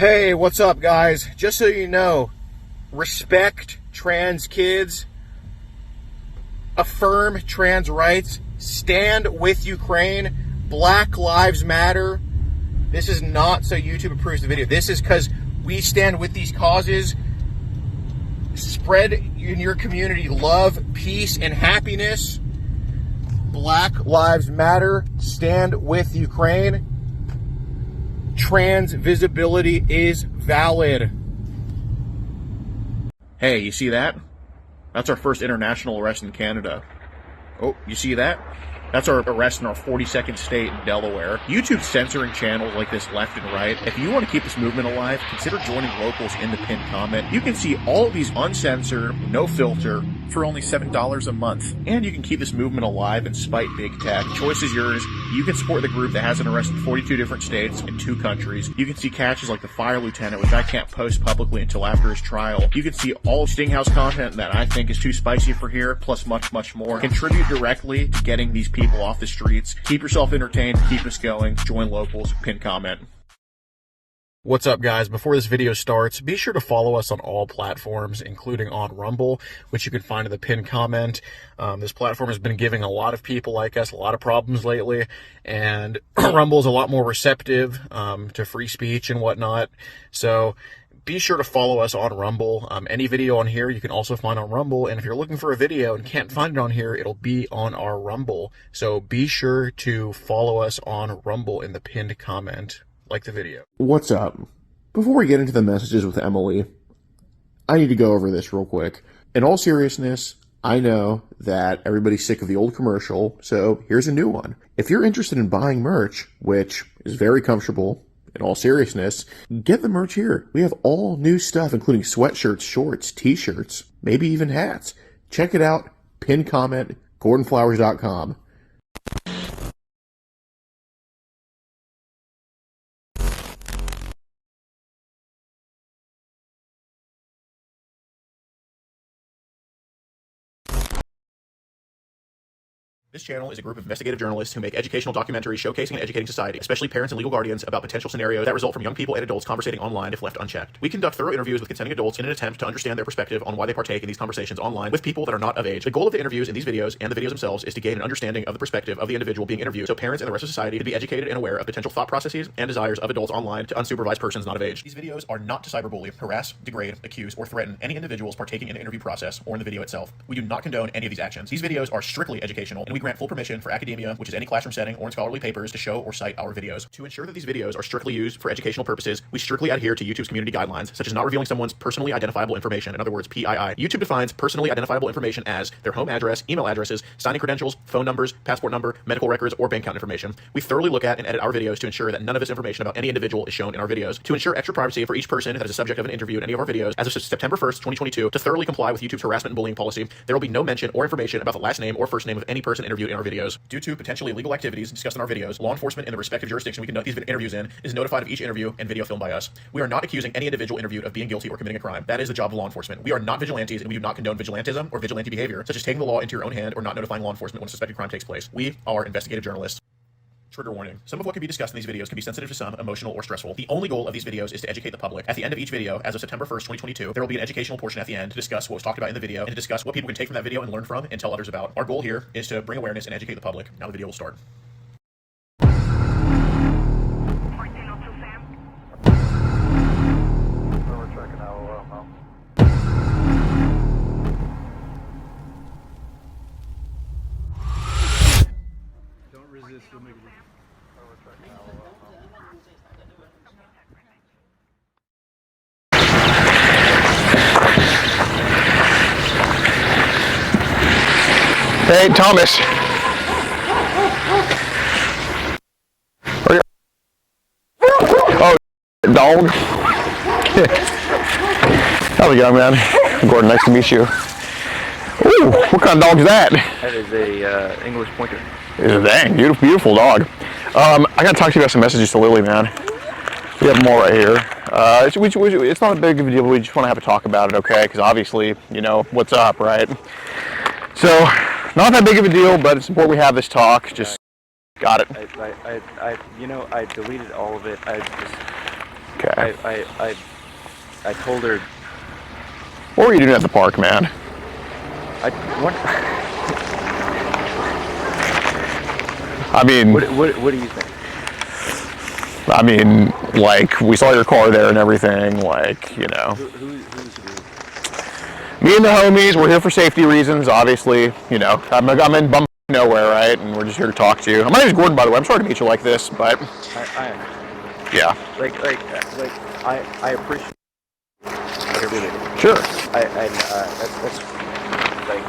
Hey, what's up, guys? Just so you know, respect trans kids, affirm trans rights, stand with Ukraine, Black Lives Matter. This is not so YouTube approves the video. This is because we stand with these causes. Spread in your community love, peace, and happiness. Black Lives Matter, stand with Ukraine. Trans visibility is valid. Hey, you see that? That's our first international arrest in Canada. Oh, you see that? That's our arrest in our 42nd state in Delaware. YouTube's censoring channels like this left and right. If you want to keep this movement alive, consider joining locals in the pinned comment. You can see all of these uncensored, no filter, for only $7 a month. And you can keep this movement alive and spite big tech. Choice is yours. You can support the group that has an arrest in 42 different states in 2 countries. You can see catches like the fire lieutenant, which I can't post publicly until after his trial. You can see all Stinghouse content that I think is too spicy for here, plus much, much more. Contribute directly to getting these people off the streets. Keep yourself entertained. Keep us going. Join locals. Pin comment. What's up, guys? Before this video starts, be sure to follow us on all platforms, including on Rumble, which you can find in the pinned comment. This platform has been giving a lot of people like us a lot of problems lately, and Rumble is a lot more receptive to free speech and whatnot. So be sure to follow us on Rumble. Any video on here you can also find on Rumble, and if you're looking for a video and can't find it on here, it'll be on our Rumble. So be sure to follow us on Rumble in the pinned comment. Like the video. What's up? Before we get into the messages with Emily, I need to go over this real quick. In all seriousness, I know that everybody's sick of the old commercial, so here's a new one. If you're interested in buying merch, which is very comfortable, in all seriousness, get the merch here. We have all new stuff, including sweatshirts, shorts, t-shirts, maybe even hats. Check it out. Pin comment, GordonFlowers.com. This channel is a group of investigative journalists who make educational documentaries showcasing and educating society, especially parents and legal guardians, about potential scenarios that result from young people and adults conversating online if left unchecked. We conduct thorough interviews with consenting adults in an attempt to understand their perspective on why they partake in these conversations online with people that are not of age. The goal of the interviews in these videos and the videos themselves is to gain an understanding of the perspective of the individual being interviewed, so parents and the rest of society to be educated and aware of potential thought processes and desires of adults online to unsupervised persons not of age. These videos are not to cyberbully, harass, degrade, accuse, or threaten any individuals partaking in the interview process or in the video itself. We do not condone any of these actions. These videos are strictly educational, and we grant full permission for academia, which is any classroom setting or in scholarly papers, to show or cite our videos. To ensure that these videos are strictly used for educational purposes, we strictly adhere to YouTube's community guidelines, such as not revealing someone's personally identifiable information, in other words, PII. YouTube defines personally identifiable information as their home address, email addresses, signing credentials, phone numbers, passport number, medical records, or bank account information. We thoroughly look at and edit our videos to ensure that none of this information about any individual is shown in our videos. To ensure extra privacy for each person that is a subject of an interview in any of our videos, as of September 1st, 2022, to thoroughly comply with YouTube's harassment and bullying policy, there will be no mention or information about the last name or first name of any person interviewed in our videos. Due to potentially illegal activities discussed in our videos, law enforcement in the respective jurisdiction we conduct these interviews in is notified of each interview and video filmed by us. We are not accusing any individual interviewed of being guilty or committing a crime. That is the job of law enforcement. We are not vigilantes, and we do not condone vigilantism or vigilante behavior, such as taking the law into your own hand or not notifying law enforcement when a suspected crime takes place. We are investigative journalists. Trigger warning. Some of what can be discussed in these videos can be sensitive to some, emotional, or stressful. The only goal of these videos is to educate the public. At the end of each video, as of September 1st, 2022, there will be an educational portion at the end to discuss what was talked about in the video and to discuss what people can take from that video and learn from and tell others about. Our goal here is to bring awareness and educate the public. Now the video will start. Hey, Thomas. Oh, dog. How's it going, man? Gordon, nice to meet you. Ooh, what kind of dog is that? That is a English pointer. It's a dang beautiful, beautiful dog. I gotta talk to you about some messages to Lily, man. We have them all right here. It's not a big of a deal, but we just want to have a talk about it, okay? Because obviously, you know what's up, right? So, not that big of a deal, but it's important we have this talk. Just got it. I deleted all of it. Okay. I told her. What were you doing at the park, man? What? I mean, What do you think? I mean, like, we saw your car there and everything, like, you know. Who's Me and the homies, we're here for safety reasons, obviously, you know. I'm in bum nowhere, right? And we're just here to talk to you. My name is Gordon, by the way. I'm sorry to meet you like this, but... I Yeah. like I appreciate. I really do. Sure. That's like,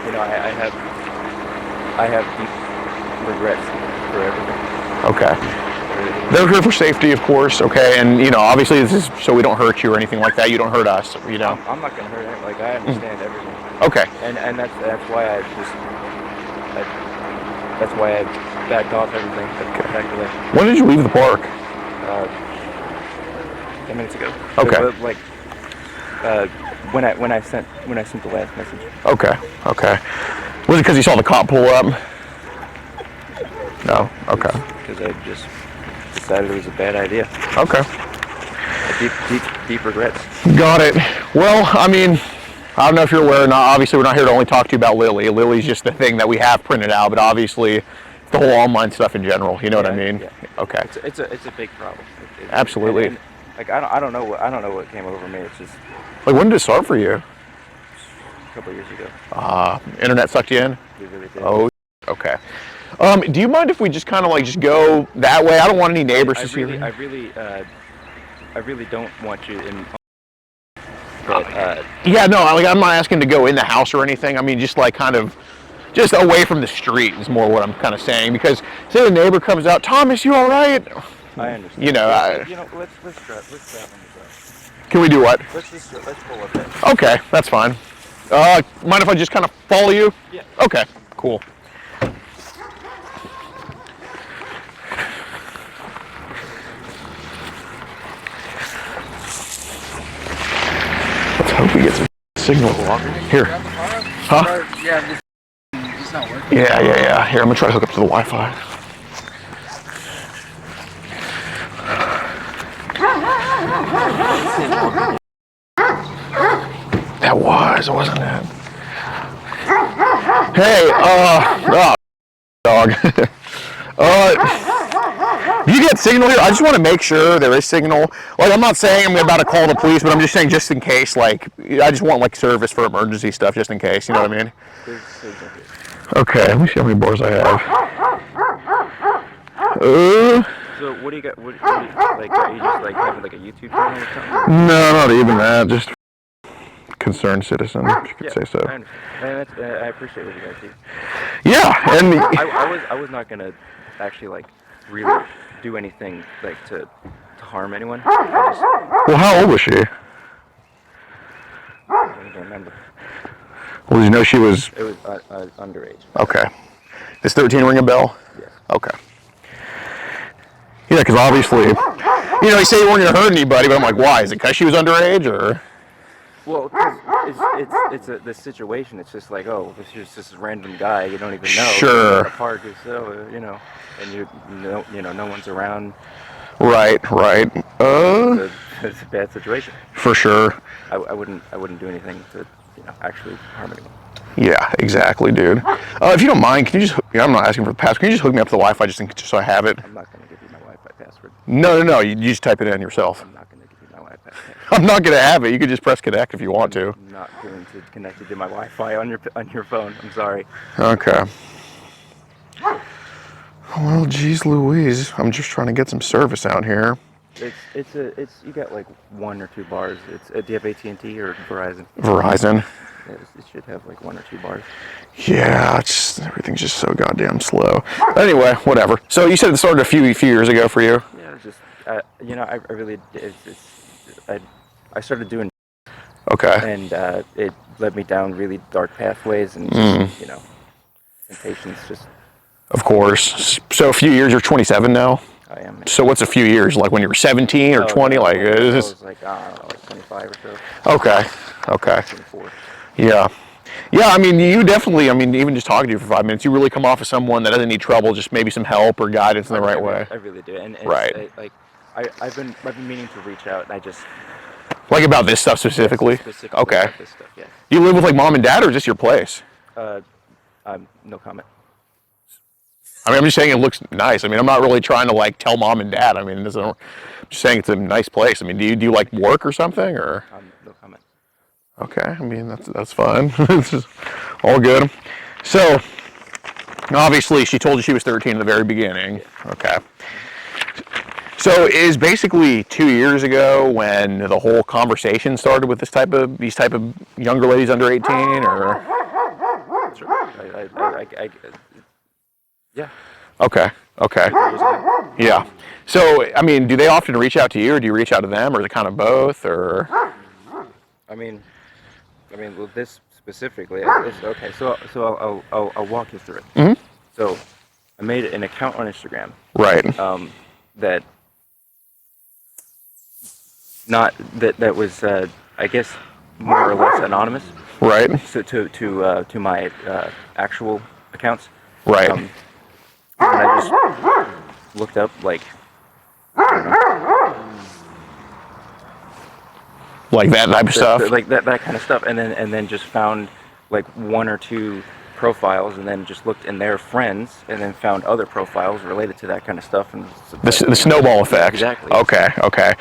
you know, I have deep regrets for everything. Okay. They're here for safety, of course, okay? And, you know, obviously this is so we don't hurt you or anything like that. You don't hurt us, you know? I'm not gonna hurt it. Like, I understand everything. Okay. And that's why that's why I backed off everything. Back to that. When did you leave the park? 10 minutes ago. Okay. But, like, when I sent the last message. Okay. Okay. Was it because you saw the cop pull up? No. Okay. Because I just decided it was a bad idea. Okay. Deep regrets. Got it. Well, I mean, I don't know if you're aware or not. Obviously, we're not here to only talk to you about Lily. Lily's just the thing that we have printed out, but obviously, the whole online stuff in general. You know what I mean? Yeah. Okay. It's a big problem. Absolutely. And, like, I don't know what came over me. It's just Like, when did it start for you? a couple of years ago. Internet sucked you in? We really did. Oh, okay. Do you mind if we just kind of like just go that way? I don't want any neighbors to see. I really don't want you in. But, Yeah, no, like I'm not asking to go in the house or anything. I mean, just like kind of, just away from the street is more what I'm kind of saying. Because say the neighbor comes out, Thomas, you all right? I understand. You know, let's grab on the drive. Can we do what? Let's pull up there. Okay, that's fine. Mind if I just kind of follow you? Yeah. Okay, cool. Let's hope we get some signal. Here. Huh? Yeah, it's not working. Yeah. Here, I'm gonna try to hook up to the Wi-Fi. That wasn't it? Hey, dog. Do you get signal here? I just want to make sure there is signal. Like, I'm not saying I'm about to call the police, but I'm just saying just in case, like, I just want, like, service for emergency stuff just in case, you know what I mean? Okay, let me see how many bars I have. So what do you got? What like? Are you just like having like a YouTube channel or something? No, not even that. Just concerned citizen, if you could say so. I understand. I appreciate what you guys do. Yeah, and I was not gonna actually like really do anything like to harm anyone. well, how old was she? I don't even remember. Well, did you know she was? It was underage. Okay. Does 13 ring a bell? Yes. Okay. Yeah, because obviously, you know, you say you weren't going to hurt anybody, but I'm like, why? Is it because she was underage, or? Well, it's the situation. It's just like, oh, it's just this random guy you don't even know. Sure. At a park, so you know, and no one's around. Right. It's a bad situation. For sure. I wouldn't do anything to actually harm anyone. Yeah, exactly, dude. If you don't mind, can you just? I'm not asking for the password. Can you just hook me up to the Wi-Fi just so I have it? I'm not gonna give you my Wi-Fi password. No. You just type it in yourself. I'm not gonna give you my Wi-Fi password. I'm not gonna have it. You could just press connect if you want to. I'm not going to connect it to my Wi-Fi on your phone. I'm sorry. Okay. Well, geez Louise, I'm just trying to get some service out here. It's you got like 1 or 2 bars. Do you have AT&T or Verizon? Verizon. Yeah, it should have like 1 or 2 bars. Yeah, everything's just so goddamn slow. Anyway, whatever. So you said it started a few years ago for you? Yeah, it's just I really I started doing. Okay. And it led me down really dark pathways, and temptations just. Of course. So a few years. You're 27 now. I am. So what's a few years? Like when you were 17 or 20? No, like I is this? was like I don't know, like 25 or so. Okay. 24. Yeah. Yeah, I mean, you definitely, even just talking to you for 5 minutes, you really come off as someone that doesn't need trouble, just maybe some help or guidance in the right way. I really do. And right. like I've been meaning to reach out, and I just Like about this stuff specifically? specifically Okay. about this stuff. Yes. Do you live with like mom and dad, or is this your place? No comment. I mean, I'm just saying it looks nice. I mean, I'm not really trying to like tell mom and dad. I mean, I'm just saying it's a nice place. I mean, do you like work or something, or? No comment. Okay, I mean that's fine. It's just all good. So, obviously, she told you she was 13 in the very beginning. Yeah. Okay. So, is basically 2 years ago when the whole conversation started with these type of younger ladies under 18, or? Sure. Yeah. Okay. Okay. 2 years ago. Yeah. So, I mean, do they often reach out to you, or do you reach out to them, or is it kind of both, or? I mean, with this specifically, okay. So I'll walk you through it. Mm-hmm. So I made an account on Instagram. Right. That was I guess more or less anonymous. Right. So to my actual accounts. Right. And I just looked up like. I don't know, Like that type of stuff. like that kind of stuff, and then just found like 1 or 2 profiles, and then just looked in their friends, and then found other profiles related to that kind of stuff, and The snowball effect. Exactly. Okay. Okay.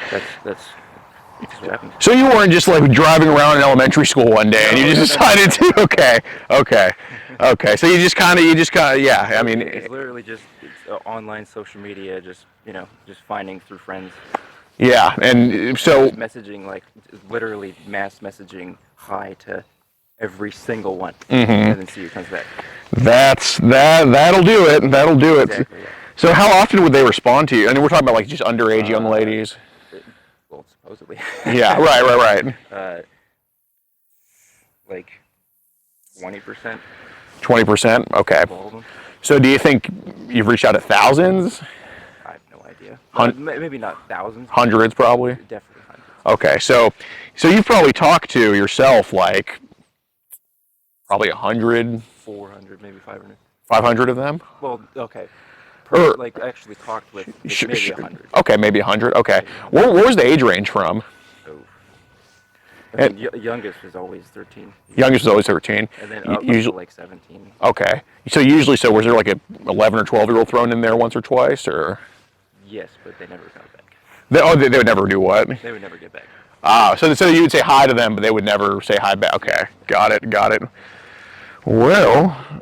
That's what happened. So you weren't just like driving around in elementary school one day and you just decided to. Okay. Okay. Okay. So you just kind of. Yeah. I mean. It's literally just online social media, just just finding through friends. Yeah. And so. Messaging, like literally mass messaging hi to every single one, Mm-hmm. and then see who comes back. That'll do it. That'll do it. Exactly, yeah. So how often would they respond to you? I mean, we're talking about like just underage young ladies. Well, supposedly. Yeah. Right. Like 20%. 20%. Okay. All of them. So do you think you've reached out to thousands? I have no idea. Hun- Maybe not thousands. Hundreds, probably. Definitely hundreds. Okay. So you've probably talked to yourself like probably 100, 400, maybe 500. 500 of them. Well, okay. Or- Like actually talked with Sure, maybe sure. 100. Okay, maybe 100. Okay. What was the age range from? So, And- youngest was always 13. Youngest was always 13. And then Usually. like 17. Okay. So was there like a 11 or 12-year-old thrown in there once or twice, or? Yes, but they never got back. They would never do what? They would never get back. Ah, so you would say hi to them, but they would never say hi back. Okay, got it. Well,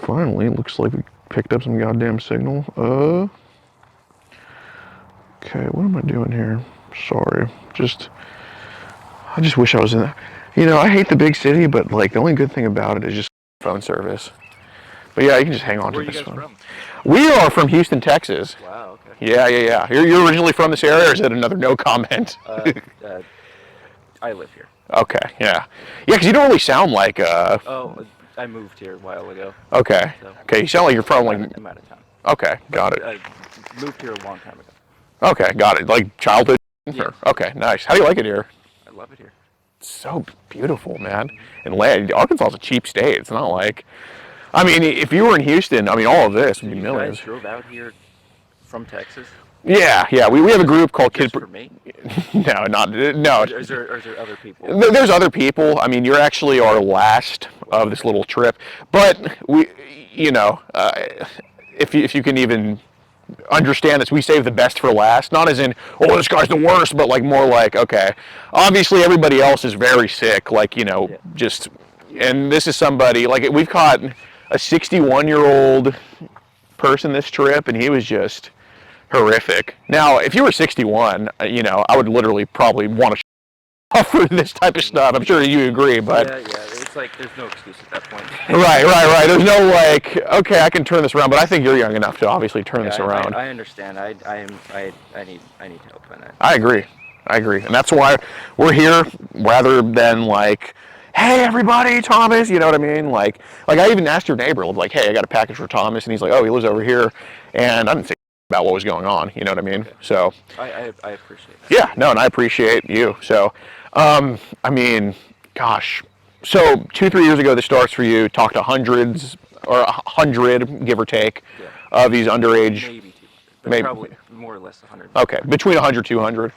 finally, looks like we picked up some goddamn signal. Okay, what am I doing here? Sorry, I just wish I was in. I hate the big city, but like the only good thing about it is just phone service. But yeah, you can just hang on Where to are you this guys phone. from? We are from Houston, Texas. Wow, okay. Yeah. You're originally from this area, or is it another no comment? I live here. Okay, yeah, because you don't really sound like. Oh, I moved here a while ago. Okay. So- Okay, you sound like you're from like. I'm out of town. Okay, got it. I moved here a long time ago. Okay, got it. Like childhood. Yeah. Okay, nice. How do you like it here? I love it here. It's so beautiful, man. And Arkansas is a cheap state. It's not like. I mean, if you were in Houston, I mean, all of this would be You millions. guys drove out here from Texas Yeah. We have a group called just Kid. for me? No. Or is there other people? There's other people. I mean, you're actually our last of this little trip, but if you can even understand this, we save the best for last. Not as in, oh, this guy's the worst, but like more like, okay, obviously everybody else is very sick, like just, and this is somebody like we've caught a 61-year-old person this trip, and he was just horrific. Now, if you were 61, I would literally probably want to for this type of stuff. I'm sure you agree, but Yeah. It's like there's no excuse at that point. right. There's no like, okay, I can turn this around, but I think you're young enough to obviously turn this around. I understand. I need help in that. I agree, and that's why we're here rather than like, hey everybody, Thomas. You know what I mean? Like I even asked your neighbor, like, hey, I got a package for Thomas, and he's like, oh, he lives over here, and I didn't say about what was going on. You know what I mean? Okay. So I appreciate that. yeah, no, and I appreciate you. So, I mean, gosh. So 2-3 years ago, this starts for you. Talked to hundreds or 100, give or take, Yeah. of these underage. Maybe But Maybe. probably more or less 100. Okay, between 100, 200.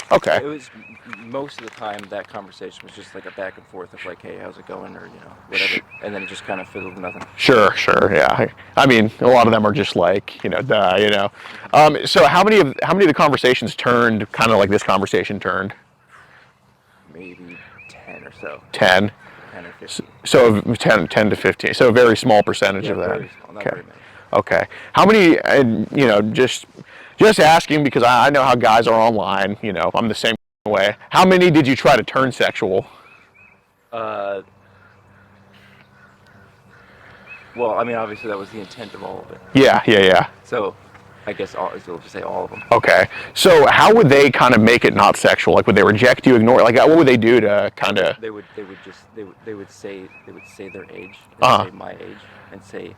Okay. It was most of the time that conversation was just like a back and forth of like, hey, how's it going, or whatever, and then it just kind of fizzled to nothing. Sure, yeah. I mean, a lot of them are just like, duh. So how many of the conversations turned kind of like this conversation turned? Maybe 10 or so. 10. 10 or 15. So 10 to 15. So a very small percentage of that. Very small, not very many. Okay. How many? And just asking because I know how guys are online. I'm the same way. How many did you try to turn sexual? Well, I mean, obviously that was the intent of all of it. Yeah. So, I guess we'll just say all of them. Okay. So how would they kind of make it not sexual? Like, would they reject you, ignore? Like, what would they do to kind of? They would say their age, and say my age, and say,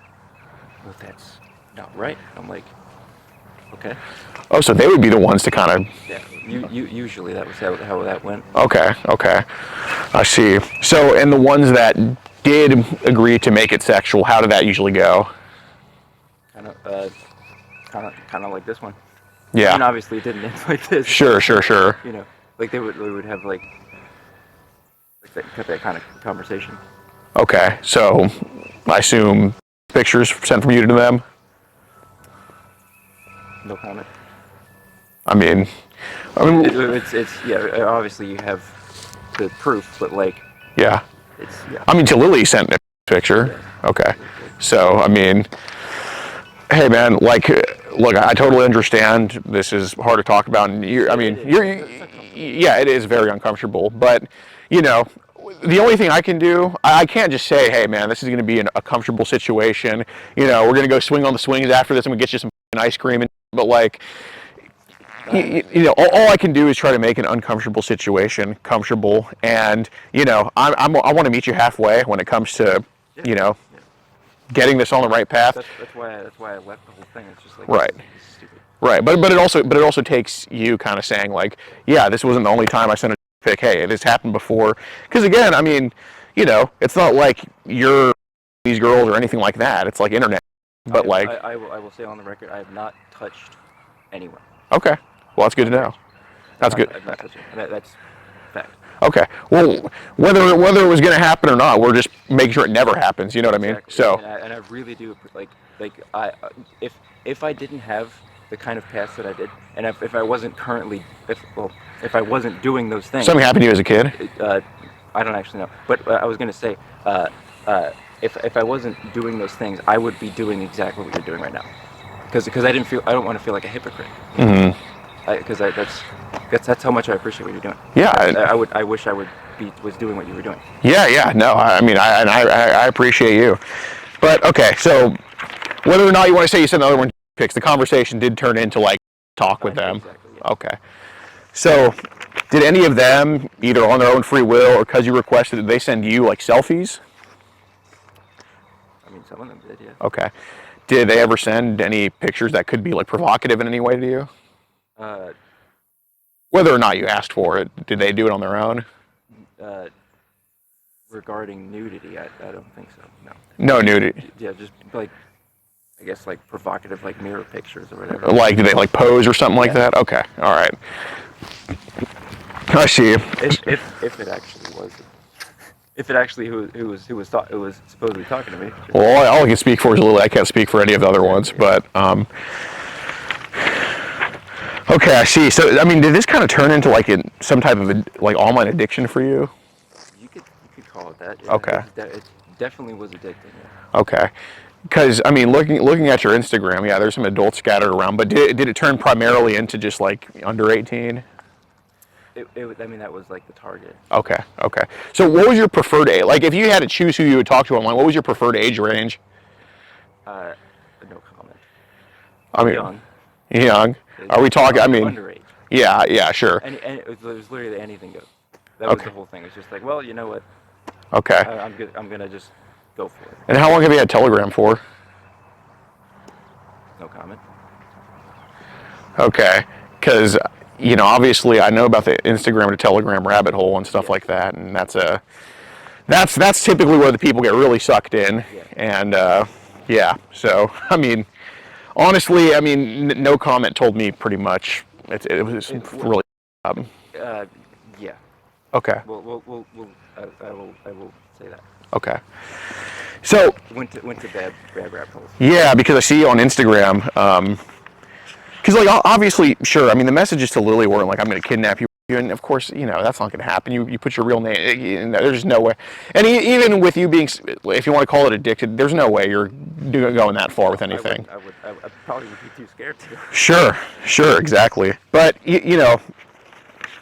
well, that's not right. I'm like, okay. Oh, so they would be the ones to kind of. Yeah. Usually that was how that went. Okay. I see. So, and the ones that did agree to make it sexual, how did that usually go? Kind of like this one. Yeah. And obviously it didn't end like this. Sure. Like they would have like that kind of conversation. Okay. So, I assume pictures sent from you to them. No comment. I mean, it's yeah. Obviously you have the proof, but like yeah. it's yeah. I mean, to Lily sent a picture. Yeah. Okay. So, I mean, hey man, like, look, I totally understand this is hard to talk about, and yeah, it is very uncomfortable, but, the only thing I can do, I can't just say, hey man, this is going to be a comfortable situation, we're going to go swing on the swings after this, and we get you some ice cream, but like, all I can do is try to make an uncomfortable situation comfortable, and I want to meet you halfway when it comes to getting this on the right path. That's why I left the whole thing. It's just like right, this is stupid. Right. But it also takes you kind of saying like, yeah, this wasn't the only time I sent a pic. Hey, this happened before. Because again, I mean, it's not like you're these girls or anything like that. It's like internet. But I will say on the record, I have not touched anyone. Okay. Well, that's good to know. That's good. I've not touched anyone. That's fact. Okay. Well, whether it was going to happen or not, we're just making sure it never happens. You know what I mean? Exactly. So. And I really do if I didn't have the kind of past that I did, and if I wasn't if I wasn't doing those things. Something happened to you as a kid? I don't actually know, but I was going to say, if I wasn't doing those things, I would be doing exactly what you're doing right now, because I don't want to feel like a hypocrite. Mm-hmm. Because that's how much I appreciate what you're doing. Yeah, I wish I was doing what you were doing. Yeah. No, I mean, I appreciate you, but okay. So whether or not you want to say you sent another one pics, the conversation did turn into like talk with them. Exactly, yeah. Okay. So did any of them, either on their own free will or because you requested, did they send you like selfies? I mean, some of them did, yeah. Okay. Did they ever send any pictures that could be like provocative in any way to you? Whether or not you asked for it, did they do it on their own? Regarding nudity, I don't think so. No. No nudity. Yeah, just like I guess like provocative, like mirror pictures or whatever. Like did they like pose or something like that? Okay, all right. I see. If it actually was. If it actually who was supposedly talking to me. Well, all I can speak for is Lily. I can't speak for any of the other ones, but okay, I see. So, I mean, did this kind of turn into like some type of like online addiction for you? You could call it that. Yeah. Okay. It definitely was addicting. Yeah. Okay. Because I mean, looking at your Instagram, yeah, there's some adults scattered around, but did it turn primarily into just like under 18? I mean, that was like the target. Okay. So, what was your preferred age? Like, if you had to choose who you would talk to online, what was your preferred age range? No comment. I mean, young. Are we talking? I mean, underage. Yeah, sure. And it was literally anything goes. That was the whole thing. It's just like, well, you know what? Okay. I'm gonna just go for it. And how long have you had Telegram for? No comment. Okay, because obviously I know about the Instagram to Telegram rabbit hole and stuff like that, and that's typically where the people get really sucked in, Yeah. and yeah. So I mean, Honestly, I mean, no comment told me pretty much. It was really. Yeah. Okay. I will say that. Okay. So Went to bad rabbit holes. yeah, because I see you on Instagram. Because like obviously, sure. I mean, the messages to Lily weren't like I'm going to kidnap you, and of course, you know that's not going to happen. You put your real name. There's no way. And even with you being, if you want to call it addicted, there's no way you're going that far with anything. I probably would be too scared to. Sure, exactly. But you know,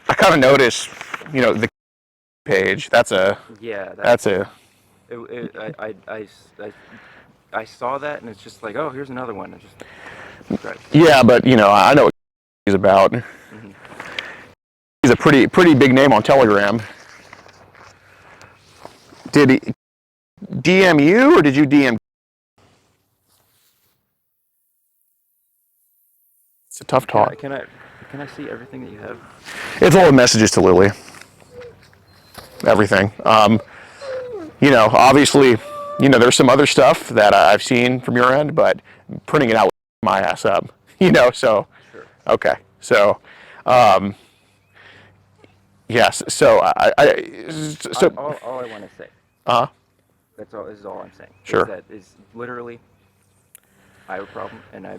I kind of notice, you know, the page. That's a. Yeah. That's a. I saw that and it's just like, oh, here's another one. Right. Yeah, but you know, I know what he's about. Mm-hmm. He's a pretty big name on Telegram. Did he DM you or did you DM? It's a tough talk. Can I see everything that you have? It's all the messages to Lily. Everything. You know, obviously, you know, there's some other stuff that I've seen from your end, but printing it out with my ass up. You know, so Sure. okay, so yes, so so all I want to say. That's all. This is all I'm saying. Sure. Is that is literally, I have a problem, and I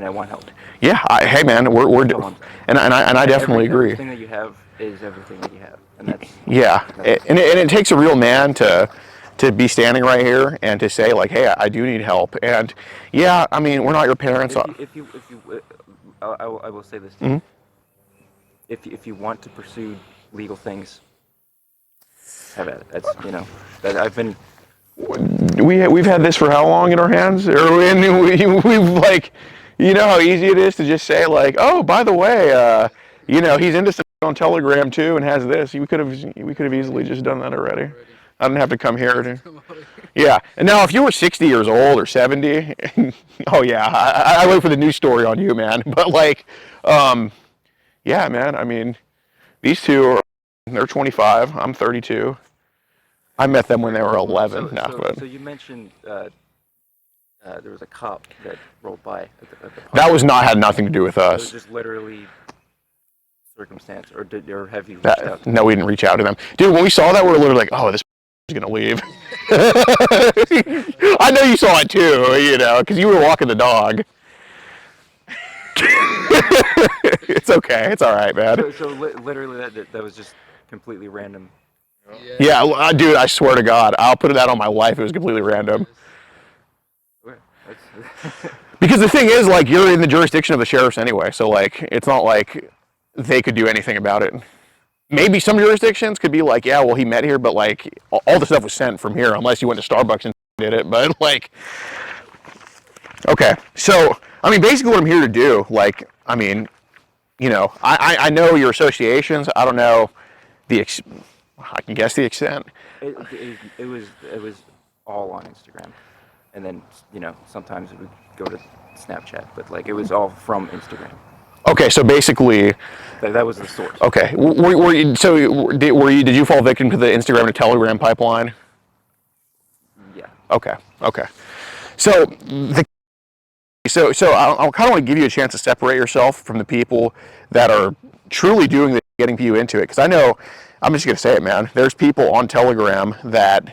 want help. yeah, hey man, we're and I definitely agree. Everything that you have is everything that you have, and that's Yeah, and it takes a real man to be standing right here and to say like, hey, I do need help. And yeah, I mean, we're not your parents. If you I will say this. Mm-hmm. If you want to pursue legal things, have at it. That's that I've been. We've had this for how long in our hands? Or we've like, you know how easy it is to just say like, oh, by the way, you know, he's into stuff on Telegram too and has this. We could have easily just done that already. I didn't have to come here. Yeah. And now if you were 60 years old or 70, oh yeah, I wait for the news story on you, man. But like, yeah, man, I mean, these two they're 25, I'm 32. I met them when they were 11. So you mentioned there was a cop that rolled by at the park. That had nothing to do with It was us. just literally circumstance, or have you reached out? No, we didn't reach out to them. Dude, when we saw that, we were literally like, oh, this is going to leave. I know you saw it too, you know, because you were walking the dog. It's okay. It's all right, man. So literally that was just completely random. Yeah, dude, I swear to God, I'll put it out on my life. It was completely random. Because the thing is, like, you're in the jurisdiction of the sheriffs anyway, so, like, it's not like they could do anything about it. Maybe some jurisdictions could be like, yeah, well, he met here, but, like, all the stuff was sent from here, unless you went to Starbucks and did it, but, like, okay. So, I mean, basically what I'm here to do, like, I mean, you know, I know your associations. I don't know I can guess the extent. It was all on Instagram, and then sometimes it would go to Snapchat, but like it was all from Instagram. Okay, so basically, that was the source. Okay, did you fall victim to the Instagram to Telegram pipeline? Yeah. Okay. So I kind of want to give you a chance to separate yourself from the people that are truly doing this, getting you into it, because I know. I'm just going to say it, man. There's people on Telegram that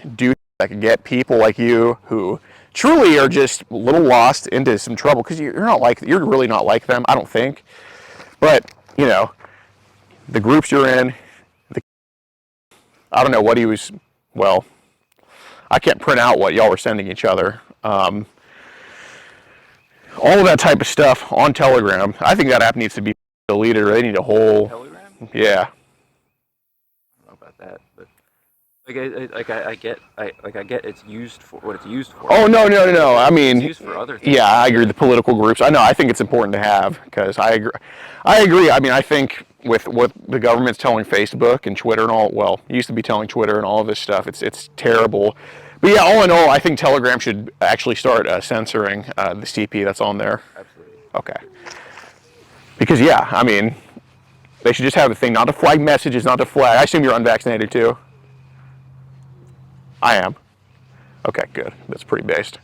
can get people like you who truly are just a little lost into some trouble because you're really not like them, I don't think. But, you know, the groups you're in, I don't know what he was, well, I can't print out what y'all were sending each other. All of that type of stuff on Telegram, I think that app needs to be deleted or they need a whole, Telegram? Yeah. That, but I get it's used for what it's used for. Oh no! I mean, it's used for other things. Yeah, I agree. The political groups. I know. I think it's important to have because I agree. I mean, I think with what the government's telling Facebook and Twitter and all. Well, it used to be telling Twitter and all of this stuff. It's terrible. But yeah, all in all, I think Telegram should actually start censoring the CP that's on there. Absolutely. Okay. Because yeah, I mean. They should just have a thing, not to flag messages, not to flag. I assume you're unvaccinated too? I am. Okay, good. That's pretty based.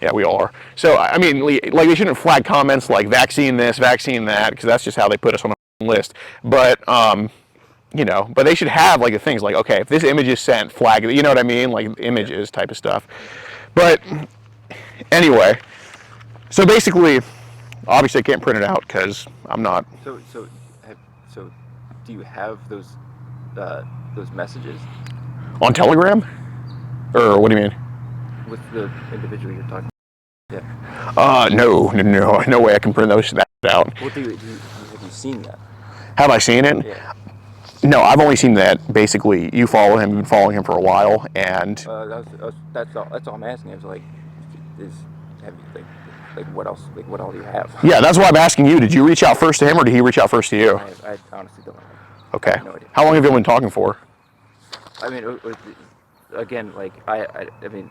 Yeah, we all are. So, I mean, like, they shouldn't flag comments like vaccine this, vaccine that, because that's just how they put us on a list. But, you know, but they should have, like, the things like, okay, if this image is sent, flag it, you know what I mean? Like, images type of stuff. But, anyway, so basically, obviously I can't print it out because I'm not. So, do you have those messages On Telegram? Or what do you mean? with the individual you're talking? Yeah. No way I can print that out. Well, have you seen that? Have I seen it? Yeah. No, I've only seen that. Basically, you follow him. You've been following him for a while, and That's all I'm asking. I was like, have you what else? Like, what all do you have? yeah, that's why I'm asking you. Did you reach out first to him, or did he reach out first to you? I honestly don't know. Okay. I have no idea. How long have you been talking for? I mean, again, like I mean,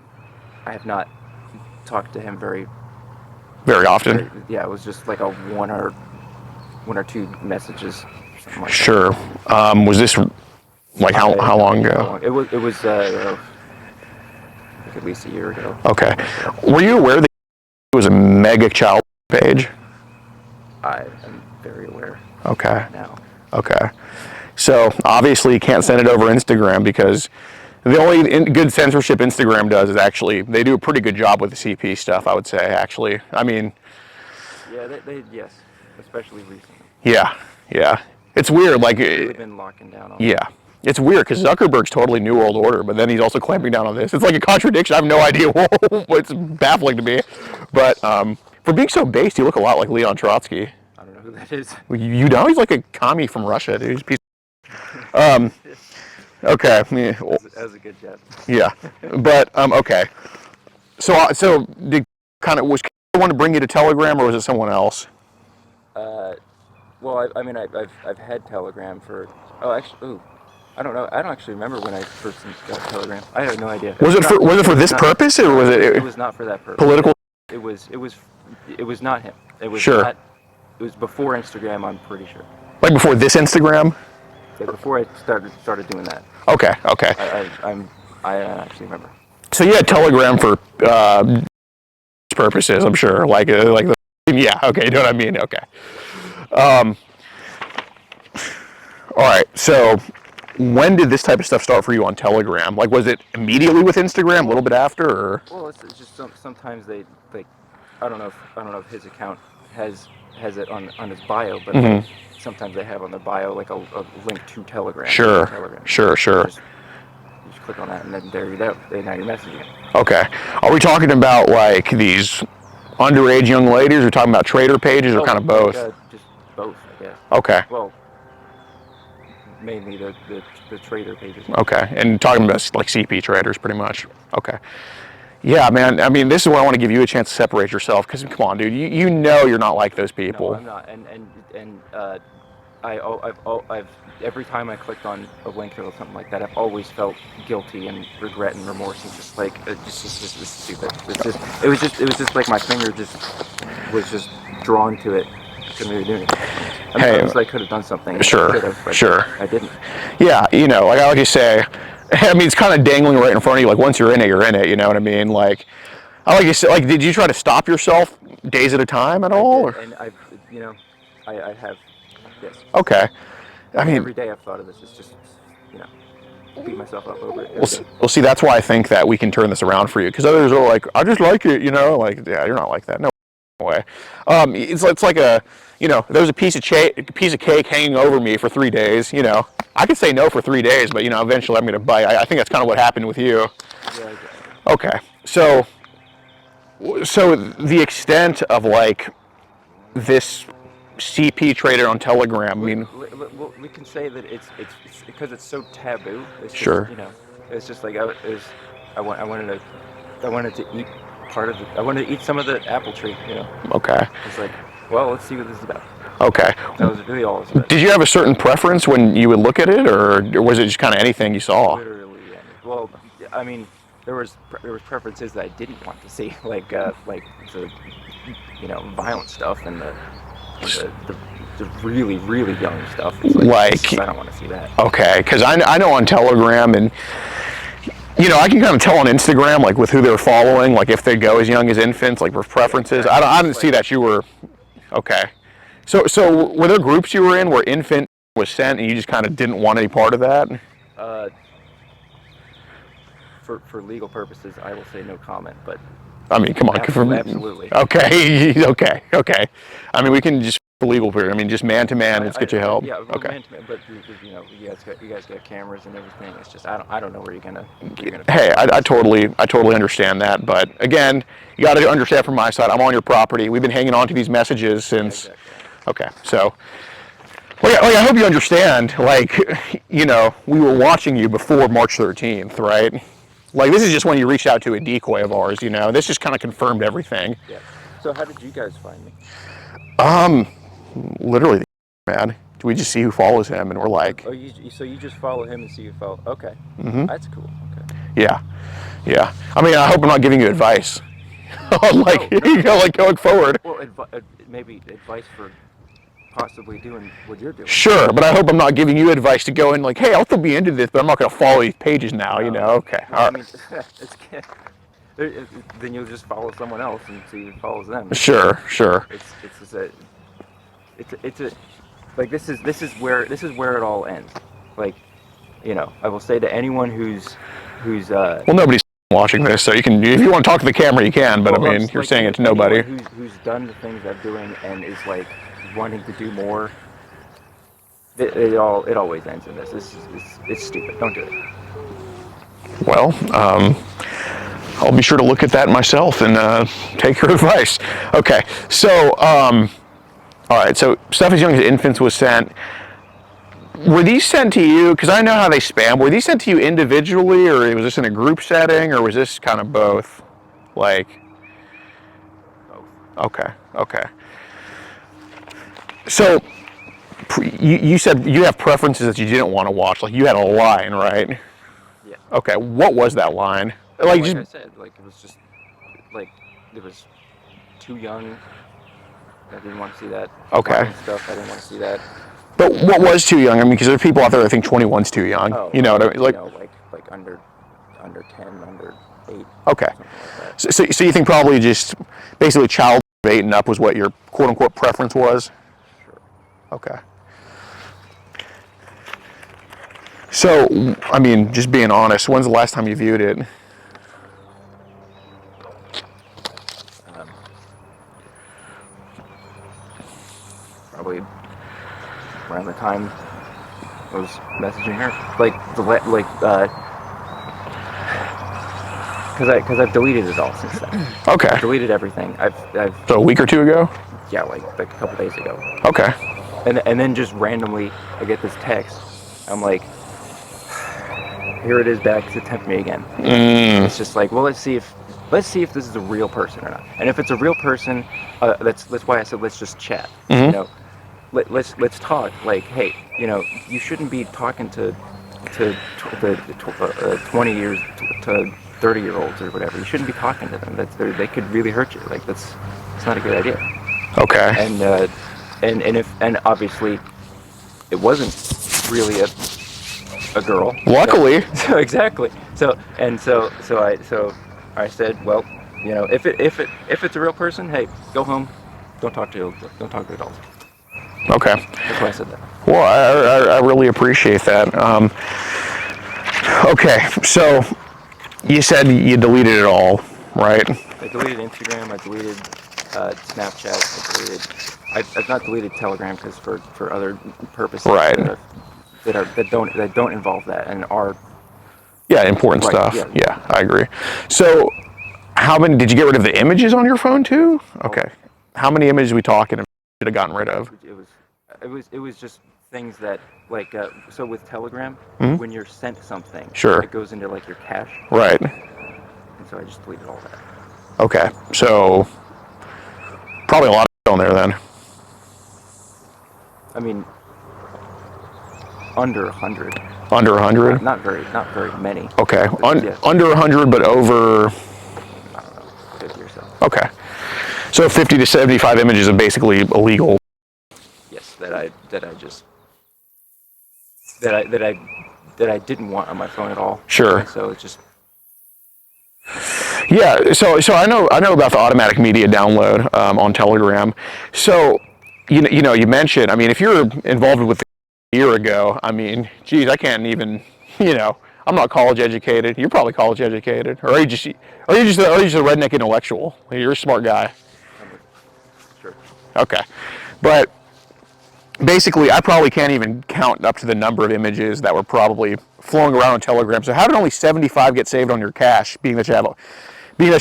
I have not talked to him very often. yeah, it was just like a one or two messages. Something like Sure. Was this like how long ago? It was like at least a year ago. Okay. Were you aware that it was a mega child page? I am very aware. Okay. Now. Okay. So obviously you can't send it over Instagram because the only good censorship Instagram does is actually, they do a pretty good job with the CP stuff, I would say, actually. I mean. Yeah, they yes, especially recently. Yeah. It's weird, like. They've been locking down on Yeah. It's weird because Zuckerberg's totally New World Order, but then he's also clamping down on this. It's like a contradiction. I have no idea. It's baffling to me. But for being so based, you look a lot like Leon Trotsky. I don't know who that is. You know, he's like a commie from Russia, dude. He's a piece of... Okay. Yeah. That was a good job. Yeah. But okay. So was the one to bring you to Telegram, or was it someone else? Well, I mean, I've had Telegram for. I don't know. I don't actually remember when I first got Telegram. I have no idea. Was it for this purpose, or was it? It was not for that purpose. Political. It was not him. It was sure. Not, it was before Instagram. I'm pretty sure. Like before this Instagram. Yeah, before I started doing that. Okay. I actually remember. So you had Telegram for purposes, I'm sure. Yeah. Okay. You know what I mean? Okay. All right. So, when did this type of stuff start for you on Telegram? Like, was it immediately with Instagram, a little bit after, or? Well, it's just sometimes they like. I don't know if his account has it on his bio, but like, sometimes they have on their bio like a link to Telegram. Sure. Sure. You just click on that, and then there you go. Now you're messaging. Okay. Are we talking about like these underage young ladies? Or are we talking about trader pages, or kind of both? Just both, I guess. Okay. Well, mainly the trader pages. Okay, and talking about like CP traders, pretty much. Okay. Yeah, man. I mean, this is where I want to give you a chance to separate yourself, because come on, dude. You know you're not like those people. No, I'm not. And I've every time I clicked on a link or something like that, I've always felt guilty and regret and remorse, and just like it's just stupid. It was just like my finger was just drawn to it. I couldn't really do anything. I mean, obviously I could have done something. Sure. Sure. I didn't. Yeah, you know, like I like you say. I mean, it's kind of dangling right in front of you. Like once you're in it, you're in it. You know what I mean? Like, I like you say. Like, did you try to stop yourself days at a time at all? And I have. Yes. Okay. I mean, every day I've thought of this. It's just, beat myself up over it. Well, see, that's why I think that we can turn this around for you, because others are like, I just like it, like, yeah, you're not like that. No way. It's like a, there's a piece of cake hanging over me for 3 days. I could say no for 3 days, but eventually I'm gonna bite. I think that's kind of what happened with you. Yeah. Okay. So the extent of like this CP trader on Telegram. I mean, we can say that it's because it's so taboo. It's sure. Just, it's just like I wanted to eat part of it. I wanted to eat some of the apple tree. Okay. It's like, well, let's see what this is about. Okay. That was really all it was about. Did you have a certain preference when you would look at it, or was it just kind of anything you saw? Literally, yeah. Well, I mean, there was preferences that I didn't want to see, like the violent stuff and the really, really young stuff. It's like I don't want to see that. Okay, because I know on Telegram, and You know, I can kind of tell on Instagram, like with who they're following, like if they go as young as infants, like with preferences. I didn't see that you were okay. So were there groups you were in where infant was sent and you just kind of didn't want any part of that? Uh, for legal purposes, I will say no comment, but I mean, come on. absolutely. Okay, okay. I mean, we can just for legal period. I mean, just man to man, let's get you help. Yeah, Okay. man to man, but you know, you guys got cameras and everything. It's just I don't know where you're gonna. Hey, I totally understand that, but again, you got to understand from my side. I'm on your property. We've been hanging on to these messages since. Yeah, exactly. Okay, so. Like, I hope you understand, like, you know, we were watching you before March 13th, right? Like, this is just when you reached out to a decoy of ours, you know? This just kind of confirmed everything. Yeah. So how did you guys find me? Literally, man. We just see who follows him, and we're like... Oh, so you just follow him and see who follow... Okay. Mm-hmm. That's cool. Okay. Yeah. I mean, I hope I'm not giving you advice. Like, No. you know, like, going forward. Well, maybe advice for possibly doing what you're doing. Sure, but I hope I'm not giving you advice to go in like, hey, I'll still be into this, but I'm not going to follow these pages now, you know? Okay, all right. I mean, then you'll just follow someone else and see who follows them. Sure. It's a like this is where it all ends. Like, you know, I will say to anyone who's Well, nobody's watching this, so you can, if you want to talk to the camera, you can, but I mean, you're like, saying it to nobody. Who's done the things I'm doing and is like wanting to do more. It always ends in this. It's stupid. Don't do it. Well, I'll be sure to look at that myself and take your advice. Okay, so, all right, so stuff as young as infants was sent. Were these sent to you, because I know how they spam, were these sent to you individually, or was this in a group setting, or was this kind of both? Like, Both. Okay. So, you said you have preferences that you didn't want to watch, like you had a line, right? Yeah. Okay, what was that line? Like I said, like it was just like it was too young. I didn't want to see that. Okay. Stuff. I didn't want to see that. But what was too young? I mean, because there are people out there that think 21's too young. Oh, you know what I mean? Like, you know, like under 10, under 8. Okay. Something like that. So you think probably just basically child 8 and up was what your quote unquote preference was? Sure. Okay. So, I mean, just being honest, when's the last time you viewed it? Probably around the time I was messaging her, because I've deleted it all since then. Okay. I've deleted everything. I've So a week or two ago? yeah, like a couple days ago. Okay. And then just randomly I get this text. I'm like, here it is back to tempt me again. It's just like, well, let's see if this is a real person or not. And if it's a real person, that's why I said let's just chat. You know, let's talk. Like, hey, you know, you shouldn't be talking to 20 years to 30-year-olds or whatever. You shouldn't be talking to them. They could really hurt you. Like it's not a good idea. Okay. And obviously it wasn't really a girl. Luckily. So exactly. So I said, well, you know, if it's a real person, hey, go home. Don't talk to adults. Okay. That's why I said that. Well, I really appreciate that. Okay, so you said you deleted it all, right? I deleted Instagram. I deleted Snapchat. I've not deleted Telegram because for other purposes. Right. That don't involve that and are. Yeah, important Right, stuff. yeah. Yeah, I agree. So, how many did you get rid of the images on your phone too? Okay. How many images are we talking about should have gotten rid of? It was just things that like so with Telegram when you're sent something, Sure. it goes into like your cache. Right. And so I just deleted all that. Okay. So probably a lot of on there then. I mean, under 100. Under 100? Not very many. Okay. Yeah. Under 100, but over. I don't know, 50 or so. Okay. So 50 to 75 images are basically illegal. Yes, that I didn't want on my phone at all. Sure. So it's just Yeah, so I know about the automatic media download on Telegram. So you mentioned, I mean, if you're involved with it a year ago, I mean, geez, I can't even, I'm not college educated. You're probably college educated, or are you just a redneck intellectual? You're a smart guy. Sure. Okay, but basically, I probably can't even count up to the number of images that were probably flowing around on Telegram. So how did only 75 get saved on your cache, being that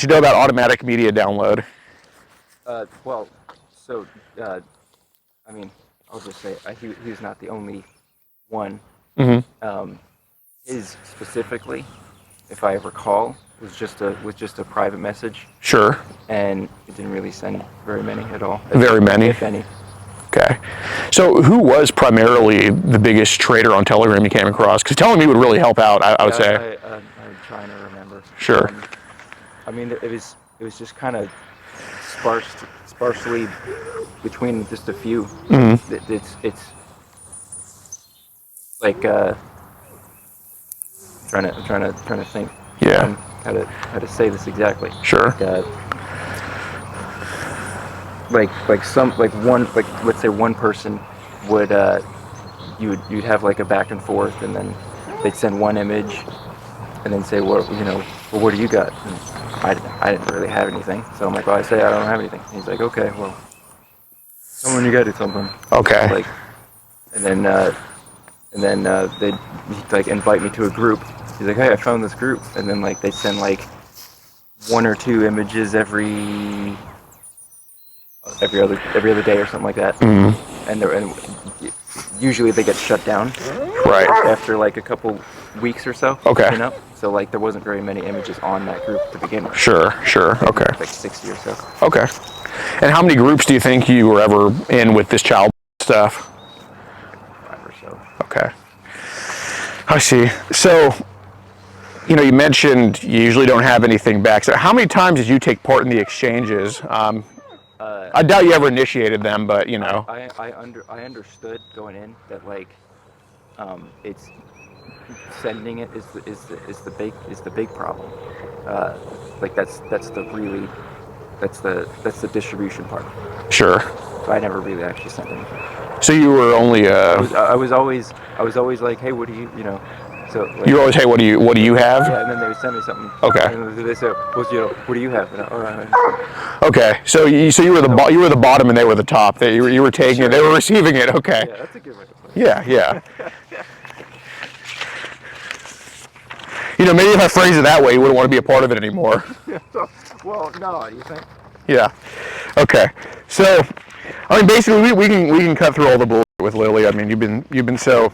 you know about automatic media download? Well, so I mean, I'll just say he was not the only one. His specifically, if I recall, was just a private message, Sure. and it didn't really send very many at all. Very many? if any. Okay. So who was primarily the biggest trader on Telegram you came across? Because telling me would really help out, I would say. I'm trying to remember. Sure. I mean, it was just kind of sparsely between just a few. It's like trying to think. Yeah. How to say this exactly. Sure. Let's say one person would you'd have like a back and forth, and then they'd send one image and then say, well, what do you got? And I didn't really have anything, so I'm like, well, I say I don't have anything. And he's like, okay, well, someone you got to something. Okay. Like, and then they'd like invite me to a group. He's like, hey, I found this group, and then like they send like one or two images every other day or something like that. And usually they get shut down Right. after like a couple weeks or so. Okay. So like there wasn't very many images on that group to begin with. Sure. Okay. Like 60 or so. Okay. And how many groups do you think you were ever in with this child stuff? 5 or so. Okay. I see. So, you mentioned you usually don't have anything back. So how many times did you take part in the exchanges? I doubt you ever initiated them, but I understood going in that like it's sending it is the big problem. Like that's the distribution part. Sure. So I never really actually sent anything. So you were only I was always like, hey, what do you So like, you were always, hey, what do you have? Yeah, and then they would send me something. Okay. And they say, well, what do you have? And Okay. So you were the bottom and they were the top. You were taking it. They were receiving it. Okay. Yeah, that's a good way to put it. Yeah. Maybe if I phrase it that way, you wouldn't want to be a part of it anymore. Well, no, you think? Yeah. Okay. So, I mean, basically, we can cut through all the bullshit with Lily. I mean, you've been so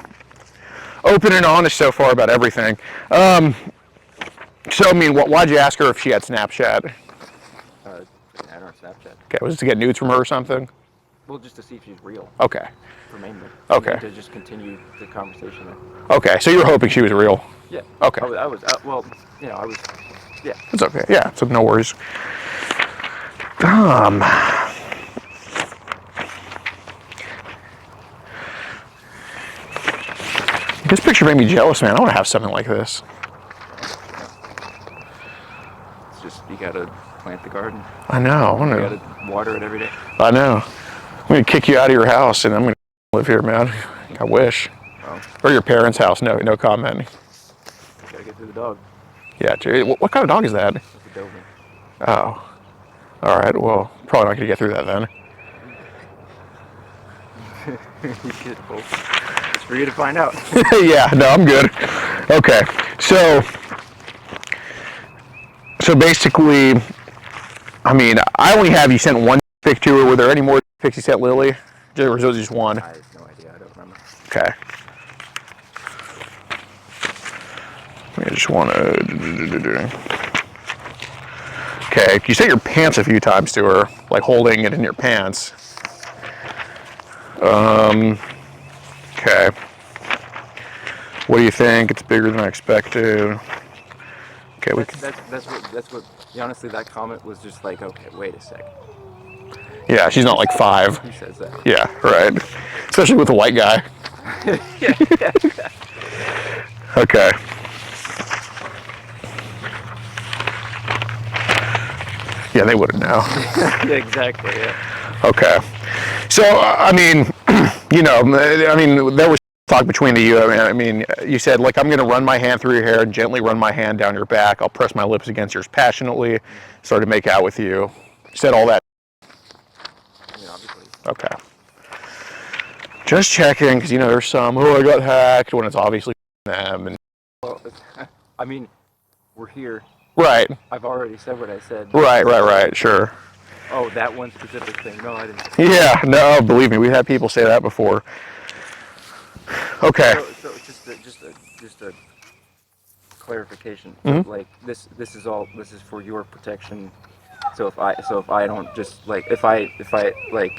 open and honest so far about everything. So, I mean, why'd you ask her if she had Snapchat? Add her on Snapchat. Okay, was it to get nudes from her or something? Well, just to see if she's real. Okay. For mainly. Okay. And to just continue the conversation there. Okay, so you were hoping she was real? Yeah. Okay. I was well, I was, yeah. It's okay. Yeah, so no worries. This picture made me jealous, man. I want to have something like this. It's just, you gotta plant the garden. I know. You gotta water it every day. I know. I'm going to kick you out of your house, and I'm going to live here, man. I wish. Oh. Or your parents' house. No comment. Gotta get through the dog. Yeah, what kind of dog is that? It's a Doberman. Oh. All right, well, probably not going to get through that then. You should, well, it's for you to find out. Yeah, no, I'm good. Okay, so basically, I mean, I only have you sent one pic to her. Were there any more pics you sent Lily? Or was it just one? I have no idea. I don't remember. Okay. I just want to... Okay, you sent your pants a few times to her, like holding it in your pants. Okay. What do you think? It's bigger than I expected. Okay, That's what. Honestly, that comment was just like, okay, wait a second. Yeah, she's not like 5. Who says that? Yeah, right. Especially with a white guy. Okay. Yeah, they wouldn't know. Yeah, exactly. Yeah. Okay. So, I mean, there was talk between the you. I mean, you said, like, I'm going to run my hand through your hair and gently run my hand down your back. I'll press my lips against yours passionately, start to make out with you. You said all that. Yeah, obviously. Okay. Just checking, because, there's some, I got hacked, when it's obviously them. And Well, I mean, we're here. right. I've already said what I said. Right, sure. Oh, that one specific thing. No, I didn't. Yeah, no, believe me, we've had people say that before. Okay. So just a clarification. Mm-hmm. So, like this is for your protection. So if I don't just like if I like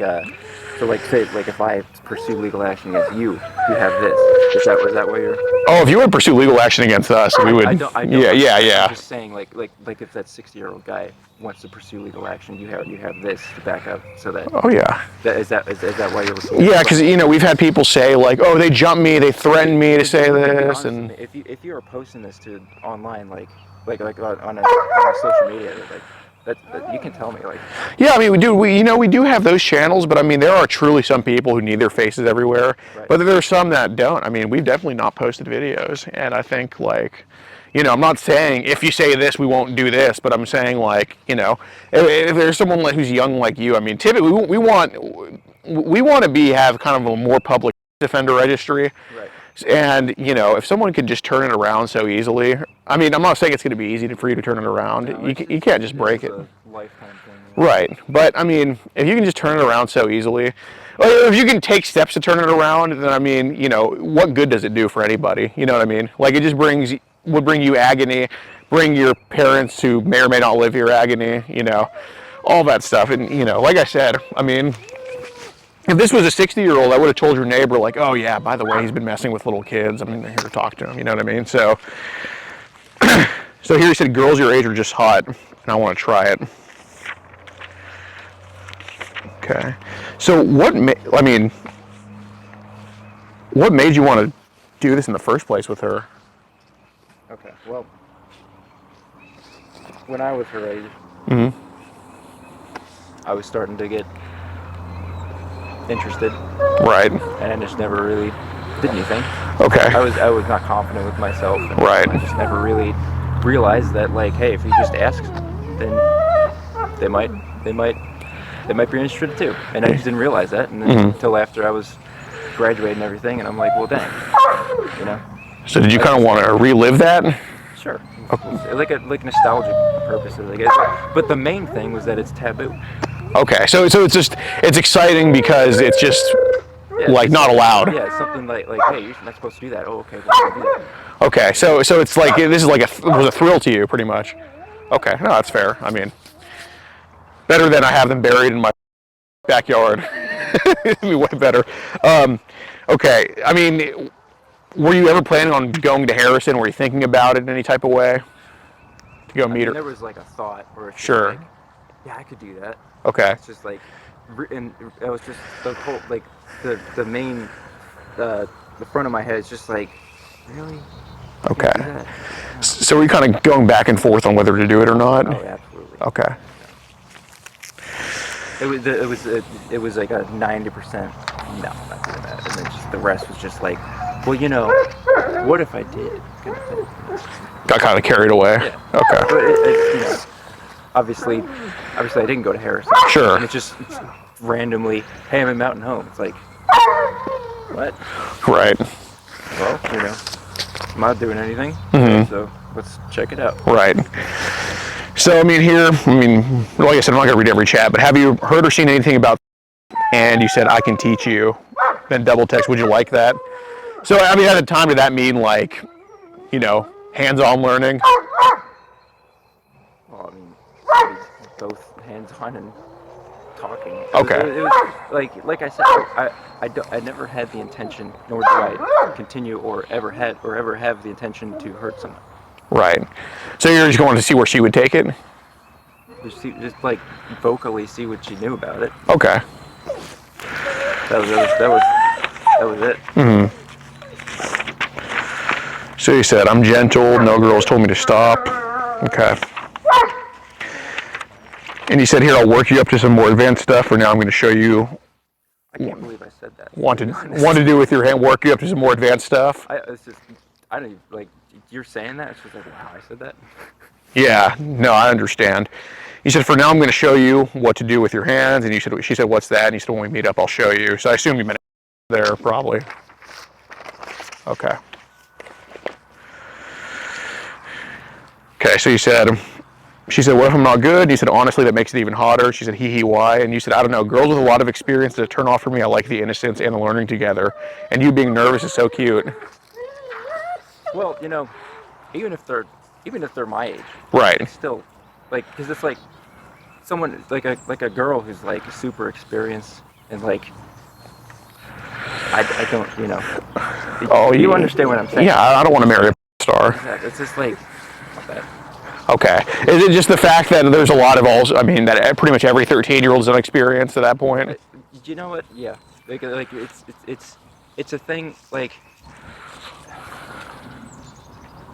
so like say like if I pursue legal action against you, you have this. Is that what you're? Oh, if you would pursue legal action against us, we would. I don't. Yeah. I'm just saying like if that 60-year-old guy wants to pursue legal action, you have this to back up so that. Oh yeah. Is that why you're looking? Yeah, because we've had people say like, oh, they jumped me, they threatened me to say this, and if you are posting this to online like on a social media like. That you can tell me like. Yeah, I mean, we do have those channels, but I mean, there are truly some people who need their faces everywhere, Right. but there are some that don't. I mean, we've definitely not posted videos, and I think like, I'm not saying if you say this, we won't do this, but I'm saying like, if there's someone who's young like you, I mean, typically we want to have kind of a more public offender registry. Right. And, if someone could just turn it around so easily, I mean, I'm not saying it's going to be easy for you to turn it around. No, you can't just break it. A lifetime thing. Right. But, I mean, if you can just turn it around so easily, or if you can take steps to turn it around, then, I mean, what good does it do for anybody? You know what I mean? Like, it just would bring you agony, bring your parents who may or may not live here agony, all that stuff. And, like I said, I mean, if this was a 60-year-old, I would have told your neighbor, like, oh, yeah, by the way, he's been messing with little kids. I'm here to talk to him. You know what I mean? So here you said girls your age are just hot, and I want to try it. Okay. So what made you want to do this in the first place with her? Okay. Well, when I was her age, Mm-hmm. I was starting to get interested, Right. and I just never really did anything. Okay. I was not confident with myself. And Right. I just never really realized that like, hey, if you just ask, then they might be interested too. And I just didn't realize that, and then until after I was graduating and everything, and I'm like, well, dang, So did you kind of want to relive that? Sure. Like nostalgic purposes, I guess. But the main thing was that it's taboo. Okay. So it's exciting because it's just like not allowed. Yeah, it's something like hey, you're not supposed to do that. Oh, okay, we'll do that. Okay. So it's like this is like it was a thrill to you, pretty much. Okay. No, that's fair. I mean, better than I have them buried in my backyard. It'd be way better. Okay. I mean, were you ever planning on going to Harrison? Were you thinking about it in any type of way to go meet her? There was like a thought, or Sure. like, yeah, I could do that. Okay. It's just like, and it was just the whole like the main the front of my head is just like, really? Okay. Do that? So were you kind of going back and forth on whether to do it or not? Oh, absolutely. Okay. It was like a 90% no, not doing that, and then just the rest was just like, well, what if I did? Kind of thing. Got kind of carried away. Yeah. Okay. But obviously I didn't go to Harrison. Sure. And it's randomly, hey, I'm in Mountain Home. It's like, what? Right. Well, I'm not doing anything, so let's check it out. Right. So, like I said, I'm not going to read every chat, but have you heard or seen anything about and you said, I can teach you, then double text, would you like that? So, at the time, did that mean like, hands-on learning? Well, it was both hands-on and talking. Okay. It was like I said, I never had the intention, nor do I continue or ever have the intention to hurt someone. Right. So you're just going to see where she would take it? Just like vocally see what she knew about it. Okay. That was it. Mm-hmm. So you said, I'm gentle, no girls told me to stop. Okay. And you said, here, I'll work you up to some more advanced stuff, for now I'm going to show you I can't believe I said that. want to do with your hand, work you up to some more advanced stuff. It's just, I don't even, like, you're saying that, it's just like, wow, I said that? Yeah, no, I understand. He said, for now I'm going to show you what to do with your hands, and she said, what's that? And he said, when we meet up, I'll show you. So I assume you meant there, probably. Okay. Okay, so she said, what if I'm not good? And you said, honestly, that makes it even hotter. She said, hee, why? And you said, I don't know, girls with a lot of experience that turn off for me. I like the innocence and the learning together. And you being nervous is so cute. Well, you know, even if they're my age, Right. it's still, like, because it's like someone, like a girl who's like super experienced and like, I don't, you know. Oh, you understand what I'm saying? Yeah, I don't want to marry a star. Exactly. It's just like, not bad. Okay. Is it just the fact that there's a lot of that pretty much every 13-year-old's done experience at that point? You know what? Yeah. Like it's a thing, like,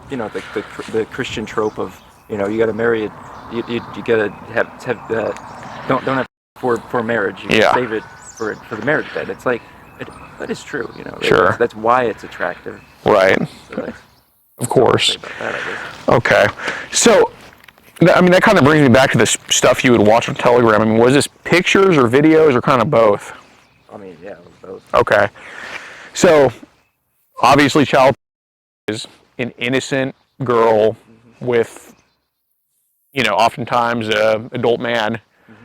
you know, the Christian trope of, you know, you got to marry it, you got to have don't have for marriage. You Yeah. save it for the marriage bed. It's like, that is true, you know. Sure. That's why it's attractive. Right. So Of course. about that, I guess. Okay. So, I mean, that kind of brings me back to this stuff you would watch on Telegram. I mean, was this pictures or videos or kind of both? I mean, yeah, it was both. Okay. So, obviously, child is an innocent girl with, you know, oftentimes an adult man.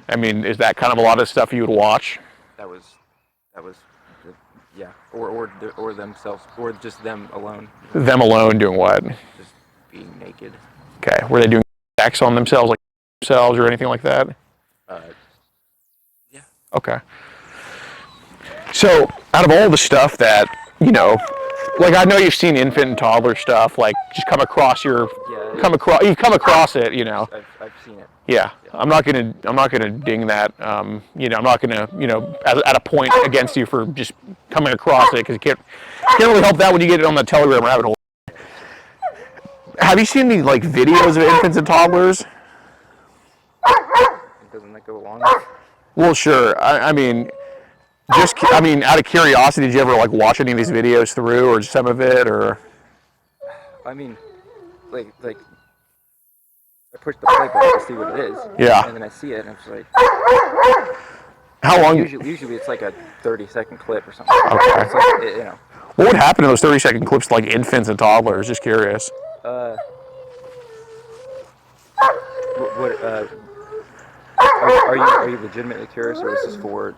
I mean, is that kind of a lot of stuff you would watch? That was, yeah, or themselves, or just them alone. Them alone doing what? Just being naked. Okay. Were they doing sex on themselves, like themselves or anything like that? Yeah. Okay. So, out of all the stuff that, you know, like I know you've seen infant and toddler stuff, like just come across you come across it, you know. I've seen it. Yeah. I'm not gonna ding that. You know, I'm not gonna, you know, at a point against you for just coming across it, because you can't really help that when you get it on the Telegram rabbit hole. Have you seen any like videos of infants and toddlers? Doesn't that go along? Well, sure. I mean, out of curiosity, did you ever like watch any of these videos through, or some of it, or? I mean, like I push the play button to see what it is. Yeah. And then I see it, and I'm just like. How long? Usually it's like a 30-second clip or something. Okay. It's like, you know. What would happen in those 30-second clips, like infants and toddlers? Just curious. Are you legitimately curious, or is this for?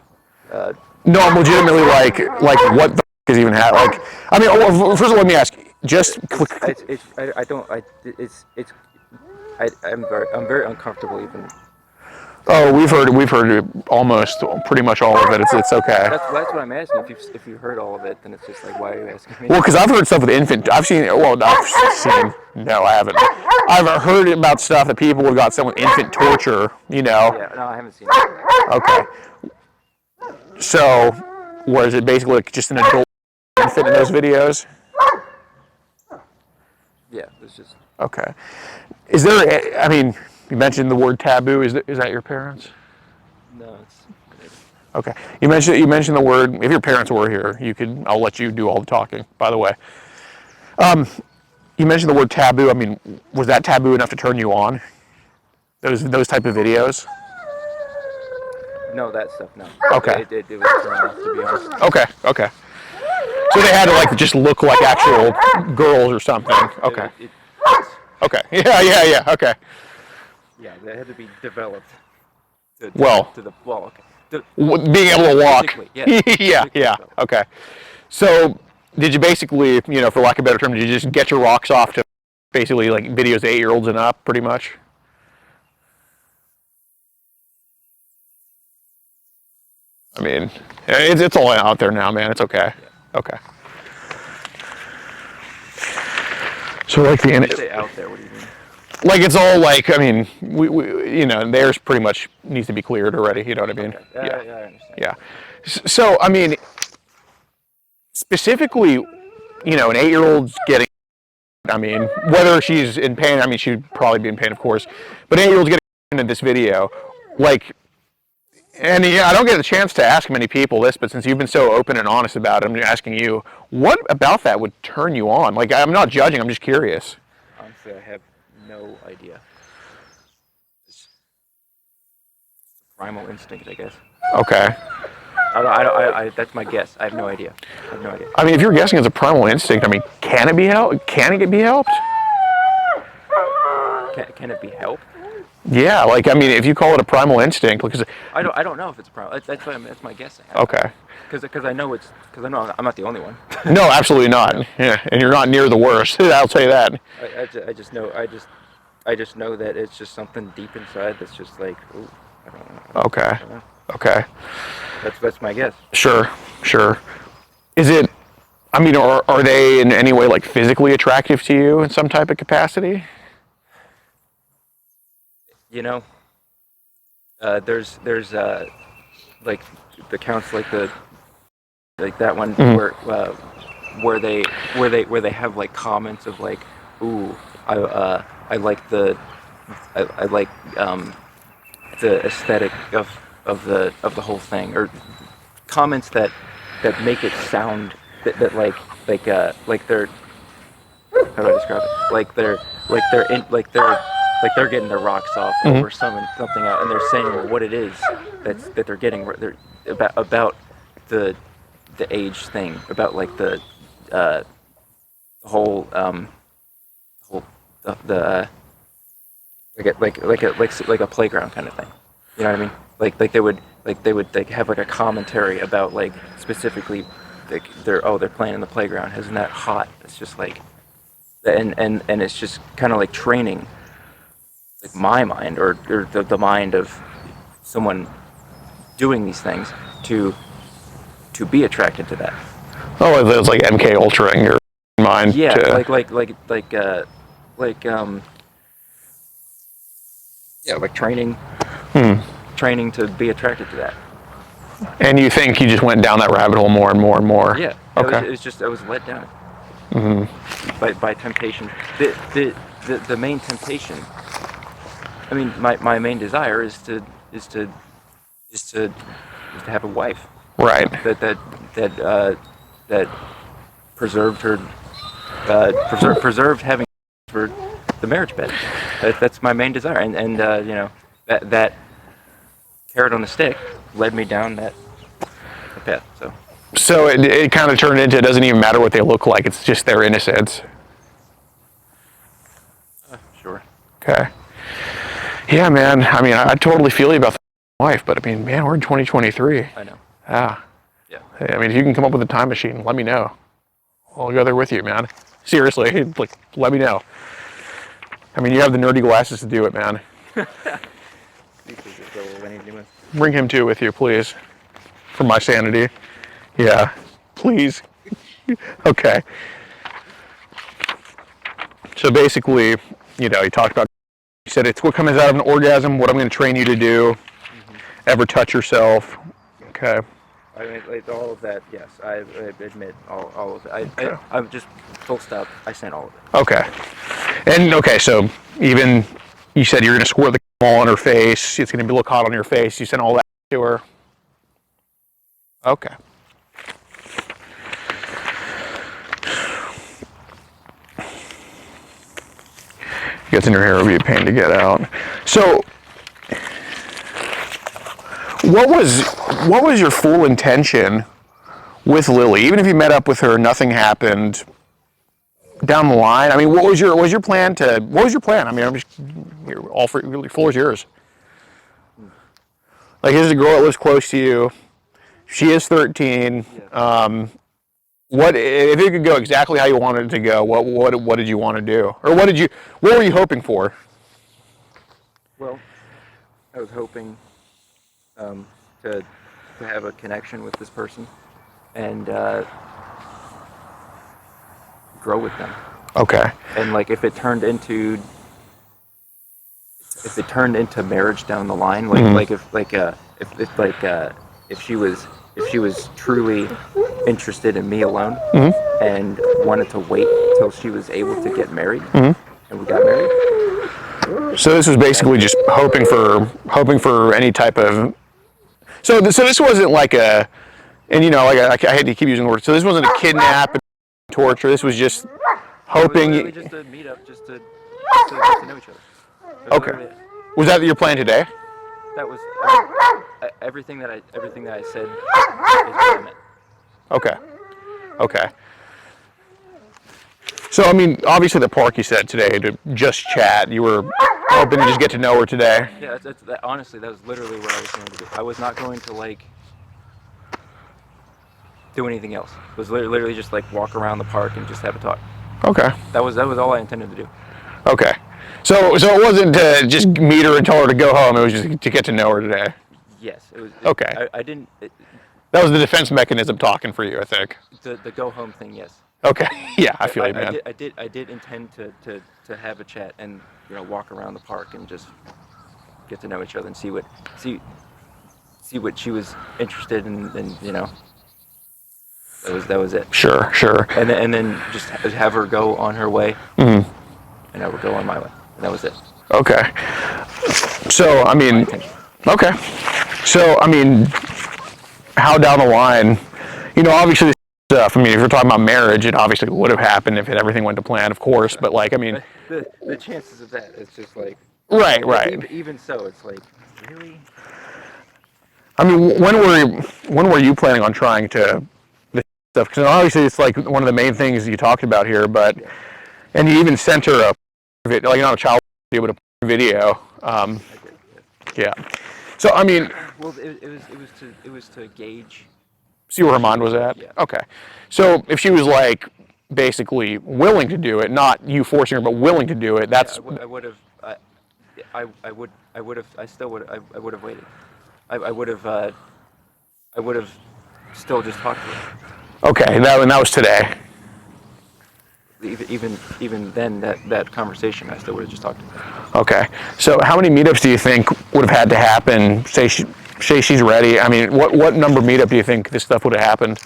No, I'm legitimately like what the is even happening? Like, I mean, first of all, let me ask. I'm very uncomfortable even. Oh, we've heard almost pretty much all of it. It's okay. That's what I'm asking. If you heard all of it, then it's just like, why are you asking me? Well, because I've heard stuff with infant. I've seen. Well, I've seen. No, I haven't. I've heard about stuff that people have got some with infant torture. You know. Yeah. No, I haven't seen it. Okay. So, was it basically like just an adult infant in those videos? Yeah, it's just. Okay. Is there? I mean, you mentioned the word taboo. Is that your parents? No, it's. Okay. You mentioned the word. If your parents were here, I'll let you do all the talking. By the way, you mentioned the word taboo. I mean, was that taboo enough to turn you on? Those type of videos. No, that stuff. No. Okay. It was turn off, to be honest. Okay. So they had to like just look like actual girls or something. Okay. Okay. Yeah. Okay. Yeah, they had to be developed. Okay. Being able to walk. Yeah. Yeah. Okay. So, did you basically, you know, for lack of a better term, did you just get your rocks off to basically like videos of 8-year-olds and up, pretty much? I mean, it's all out there now, man. It's okay. Okay. So like When you say out there, what do you mean? like it's all like, I mean, we you know, theirs pretty much needs to be cleared already. You know what I mean? Okay. Yeah, I understand. Yeah. So I mean, specifically, you know, an 8-year-old's getting. I mean, whether she's in pain, I mean, she'd probably be in pain, of course. But an 8-year-old's getting into this video. like, and yeah, I don't get a chance to ask many people this, but since you've been so open and honest about it, I'm asking you, what about that would turn you on? Like, I'm not judging, I'm just curious. Honestly, I have no idea. It's primal instinct, I guess. Okay. That's my guess. I have no idea. I have no idea. I mean, if you're guessing it's a primal instinct, I mean, can it be helped? Can it be helped? Can it be helped? Yeah, like, I mean, if you call it a primal instinct, because I don't know if it's a primal. That's my guessing. okay. Because I know I'm not the only one. No, absolutely not. Yeah, and you're not near the worst. I'll tell you that. I just know that it's just something deep inside that's just like, ooh, I don't know. Okay. I don't know. Okay. That's my guess. Sure. Is it, I mean, are they in any way like physically attractive to you in some type of capacity? You know, there's like the counts like that one where they have like comments of like, ooh, I like the aesthetic of the whole thing, or comments that make it sound that like they're, how do I describe it? Like they're getting their rocks off over something out, and they're saying what it is that they're getting. They're about the age thing, about like the whole like a playground kind of thing. You know what I mean? Like they would have like a commentary about like specifically like they're playing in the playground. Isn't that hot? It's just like, and it's just kind of like training like my mind or the mind of someone doing these things to be attracted to that. Oh, it's like MK Ultraing your mind. Yeah, to... like training to be attracted to that. And you think you just went down that rabbit hole more and more and more? Yeah. Okay. It was just I was led down by temptation. The main temptation. I mean, my main desire is to have a wife. Right. That preserved her preserved having for the marriage bed. That's my main desire, and you know that carrot on the stick led me down that path. So it kind of turned into, it doesn't even matter what they look like, it's just their innocence. Sure. Okay. Yeah, man. I mean, I totally feel you about the wife, but I mean, man, we're in 2023. I know. Ah. Yeah. I mean, if you can come up with a time machine, let me know. I'll go there with you, man. Seriously, like, let me know. I mean, you have the nerdy glasses to do it, man. Bring him too with you, please. For my sanity. Yeah, please. Okay. So basically, you know, he talked about, he said it's what comes out of an orgasm, what I'm going to train you to do. Ever touch yourself. Okay. I mean, like all of that, yes. I admit all of it. I'm just full stop. I sent all of it. Okay. And okay, so even you said you're going to squirt the ball on her face. It's going to look hot on your face. You sent all that to her. Okay. Gets in your hair, it would be a pain to get out. So, what was your full intention with Lily? Even if you met up with her, nothing happened. Down the line, I mean, what was your plan? I mean, I'm just, all for, the floor is yours. Like, here's a girl that lives close to you. She is 13. What if it could go exactly how you wanted it to go? What did you want to do, or what were you hoping for? Well, I was hoping to have a connection with this person and grow with them. Okay. And like if it turned into marriage down the line, like if she was truly interested in me alone and wanted to wait till she was able to get married, and we got married, So this was basically just hoping for any type of. So this wasn't like a, and you know, like I hate to keep using the word. So this wasn't a kidnap, torture. This was just hoping. It was literally just a meet up, just to get to know each other. That was Okay. literally it. Was that your plan today? That was everything that I said is what I meant. Okay. Okay. So, I mean, obviously the park you said today to just chat. You were hoping to just get to know her today. Yeah, honestly, that was literally what I was going to do. I was not going to, like, do anything else. It was literally just, like, walk around the park and just have a talk. Okay. That was all I intended to do. Okay. So it wasn't to just meet her and tell her to go home. It was just to get to know her today. Yes. It was. Okay. I didn't. That was the defense mechanism talking for you, I think. The go home thing, yes. Okay. Yeah, I feel you, man. I did intend to have a chat and, you know, walk around the park and just get to know each other and see what she was interested in, and, you know, that was it. Sure. And then just have her go on her way, Mm-hmm. and I would go on my way. And that was it. Okay. So, I mean, okay. So, I mean, how down the line, you know, obviously this stuff, I mean, if you're talking about marriage, it obviously would have happened if everything went to plan, of course, but like, I mean. The chances of that, it's just like. Right. Even so, it's like, really? I mean, when were you planning on trying to this stuff? Because obviously it's like one of the main things you talked about here, but, and you even sent her like not a child video, but a video. I did, Yeah. So I mean. Well, it was to gauge. See where her mind was at? Yeah. Okay. So if she was like basically willing to do it, not you forcing her, but willing to do it, that's. Yeah, I would have. I still would. I would have waited. I would have still just talked to her. Okay, and that was today. Even then, that conversation, I still would have just talked to her. Okay. So how many meetups do you think would have had to happen? Say she's ready. I mean, what number meetup do you think this stuff would have happened?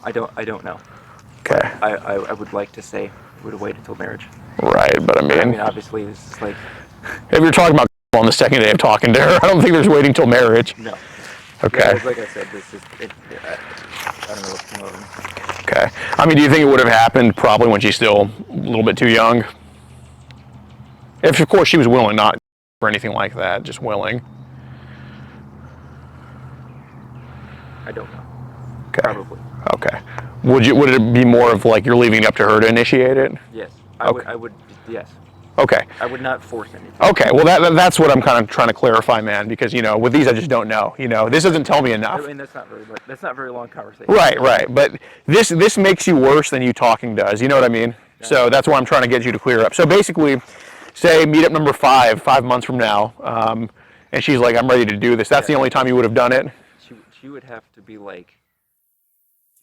I don't know. Okay. I would like to say would have waited till marriage. Right, but I mean obviously, this is like. If you're talking about on the second day of talking to her, I don't think there's waiting till marriage. No. Okay. Yeah, like I said, this is. I don't know what's going on. Okay. I mean, do you think it would have happened probably when she's still a little bit too young? If, of course, she was willing, not for anything like that, just willing. I don't know. Okay. Probably. Okay. Would it be more of like you're leaving it up to her to initiate it? Yes. Okay. I would. Yes. Okay. I would not force anything. Okay. Well, that's what I'm kind of trying to clarify, man. Because you know, with these, I just don't know. You know, this doesn't tell me enough. I mean, that's not very long conversation. Right. But this makes you worse than you talking does. You know what I mean? Yeah. So that's why I'm trying to get you to clear up. So basically, say meetup number 5 months from now, and she's like, I'm ready to do this. That's the only time you would have done it. She would have to be like,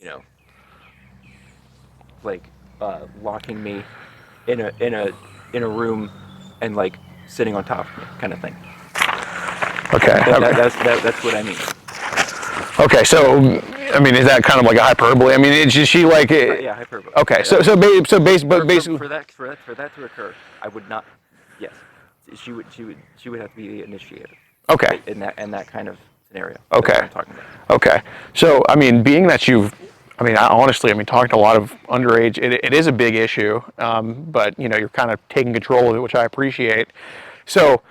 you know, like locking me in a room and like sitting on top of me, kind of thing. Okay. That's what I mean. Okay, so I mean, is that kind of like a hyperbole? I mean, is she like? Yeah, hyperbole. Okay, basically, for that to occur, I would not. Yes, she would have to be the initiator. Okay. In that kind of scenario. Okay. That's what I'm talking about. Okay. So I mean, being that honestly, talking to a lot of underage, it is a big issue. But you know, you're kind of taking control of it, which I appreciate. So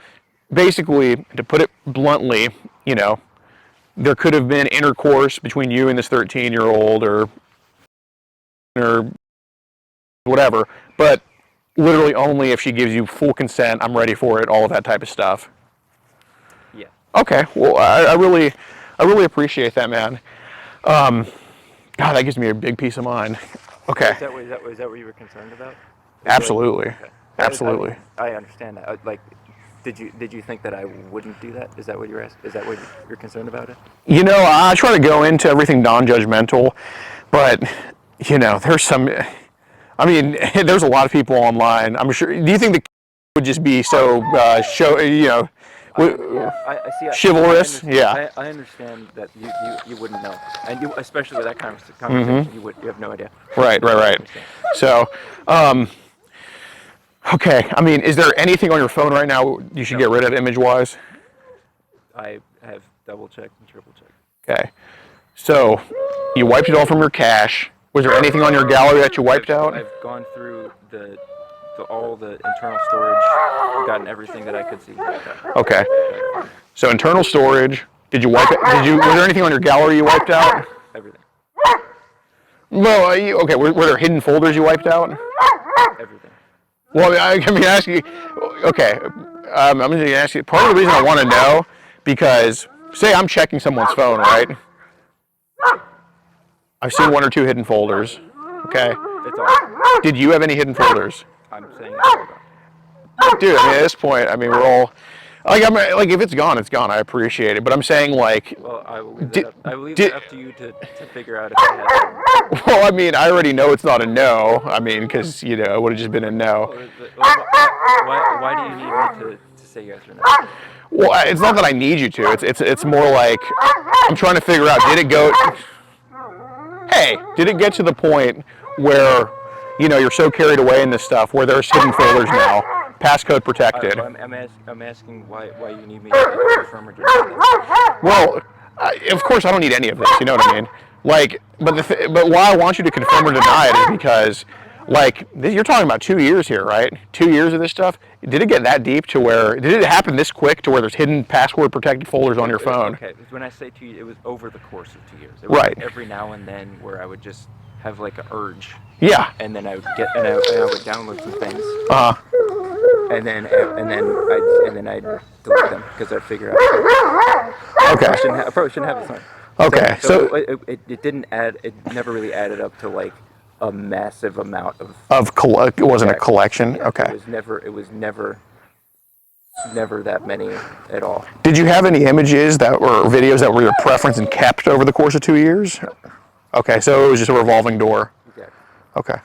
basically, to put it bluntly, you know, there could have been intercourse between you and this 13-year-old or whatever, but literally only if she gives you full consent, I'm ready for it, all of that type of stuff. Yeah. Okay. Well, I really appreciate that, man. God, that gives me a big peace of mind. Okay. Is that what you were concerned about? Absolutely. Okay. Absolutely. I understand that. Like, did you think that I wouldn't do that? Is that what you're concerned about it? You know, I try to go into everything non-judgmental, but you know, there's there's a lot of people online. I'm sure. Do you think the would just be so I see. Chivalrous, yeah. I understand that you wouldn't know, and you, especially with that conversation, you have no idea. Right. So, okay. I mean, is there anything on your phone right now you should get rid of image-wise? I have double checked and triple checked. Okay. So, you wiped it all from your cache. Was there anything on your gallery that you wiped out? I've gone through all the internal storage, gotten everything that I could see. Okay. So internal storage. Did you wipe it? Was there anything on your gallery you wiped out? Everything. Well, okay. Were there hidden folders you wiped out? Everything. Well, I mean, ask you. Okay. I'm just going to ask you. Part of the reason I want to know, because say I'm checking someone's phone, right? I've seen 1 or 2 hidden folders. Okay. It's all. Did you have any hidden folders? I'm saying it's all gone. Dude, I mean, at this point, I mean, we're all like, if it's gone, it's gone. I appreciate it, but I'm saying like. Well, I will leave it up to you to figure out if I have. Well, I mean, I already know it's not a no. I mean, because it would have just been a no. Why do you need me to say yes or no? Well, it's not that I need you to. It's more like I'm trying to figure out. Did it go? Hey, did it get to the point where you're so carried away in this stuff where there's hidden folders now, passcode protected? I'm asking why you need me to confirm or deny that. Well, of course I don't need any of this. You know what I mean? Like, but why I want you to confirm or deny it is because, like, you're talking about 2 years here, right? 2 years of this stuff. Did it get that deep to where? Did it happen this quick to where there's hidden password protected folders on your phone? Okay, when I say 2 years, it was over the course of 2 years. It was right. Like every now and then where I would just have like an urge. Yeah. And then I would I would download some things. And then I'd delete them because I'd figure out. Okay. I probably shouldn't have this on. Okay. So it didn't add. It never really added up to like a massive amount of. It wasn't a collection. Yeah, okay. It was never that many at all. Did you have any images or videos that were your preference and kept over the course of 2 years? Okay, so it was just a revolving door. Exactly. Okay.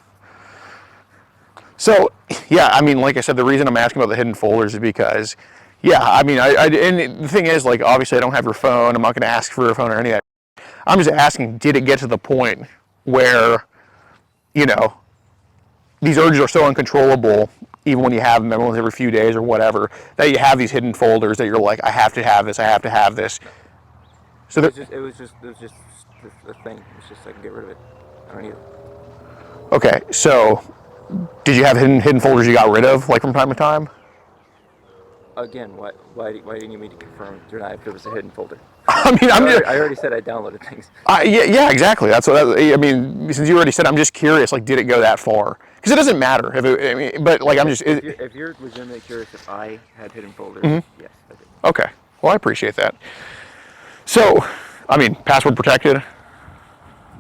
So, yeah, I mean, like I said, the reason I'm asking about the hidden folders is because, yeah, I mean, and the thing is, like, obviously I don't have your phone. I'm not going to ask for your phone or any of that. I'm just asking, did it get to the point where, these urges are so uncontrollable, even when you have them every few days or whatever, that you have these hidden folders that you're like, I have to have this, I have to have this. So it was just the thing. It's just I can get rid of it. I don't need it. Okay, so did you have hidden folders you got rid of, like from time to time? Again, why do you need me to confirm or deny if it was a hidden folder? I mean, I already said I downloaded things. Yeah, exactly. That's what. I mean, since you already said, I'm just curious. Like, did it go that far? Because it doesn't matter. But like, I'm just. If you're legitimately curious if I had hidden folders, yes, I did. Okay. Well, I appreciate that. So, I mean, password protected.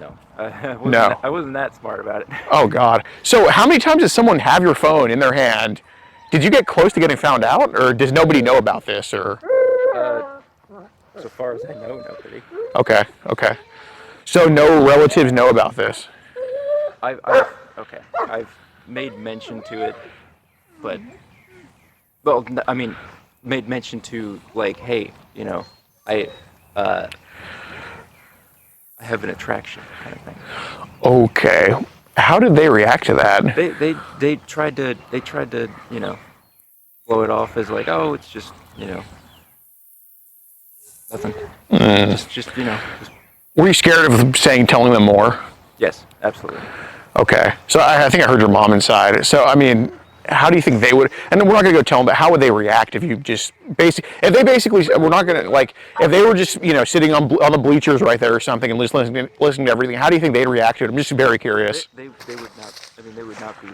No. I wasn't that smart about it. Oh God. So, how many times does someone have your phone in their hand? Did you get close to getting found out, or does nobody know about this, or? So far as I know, nobody. Okay. So no relatives know about this. I've made mention to it, but I mean, made mention to like, hey, I have an attraction kind of thing. Okay. How did they react to that? They tried to blow it off as like, oh, it's just nothing. Just Were you scared of telling them more? Yes, absolutely. Okay. So I think I heard your mom inside. So I mean, how do you think they would? And we're not going to go tell them, but how would they react if you just if they basically we're not going to like if they were just sitting on the bleachers right there or something and just listening to everything? How do you think they'd react to it? I'm just very curious. They would not. I mean, they would not be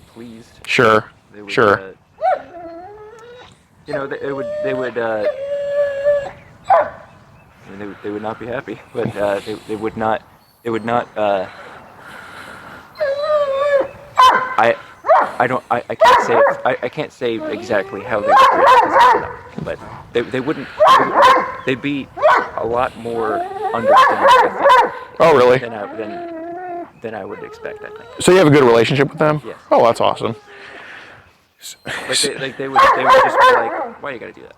pleased. Sure. They would, sure. They would not be happy, but they would not. They would not. I can't say exactly how they would react, but they wouldn't. They'd be a lot more understanding, I think. Oh, really? Than I would expect, I think. So you have a good relationship with them? Yes. Oh, that's awesome. They would just be like, why do you got to do that?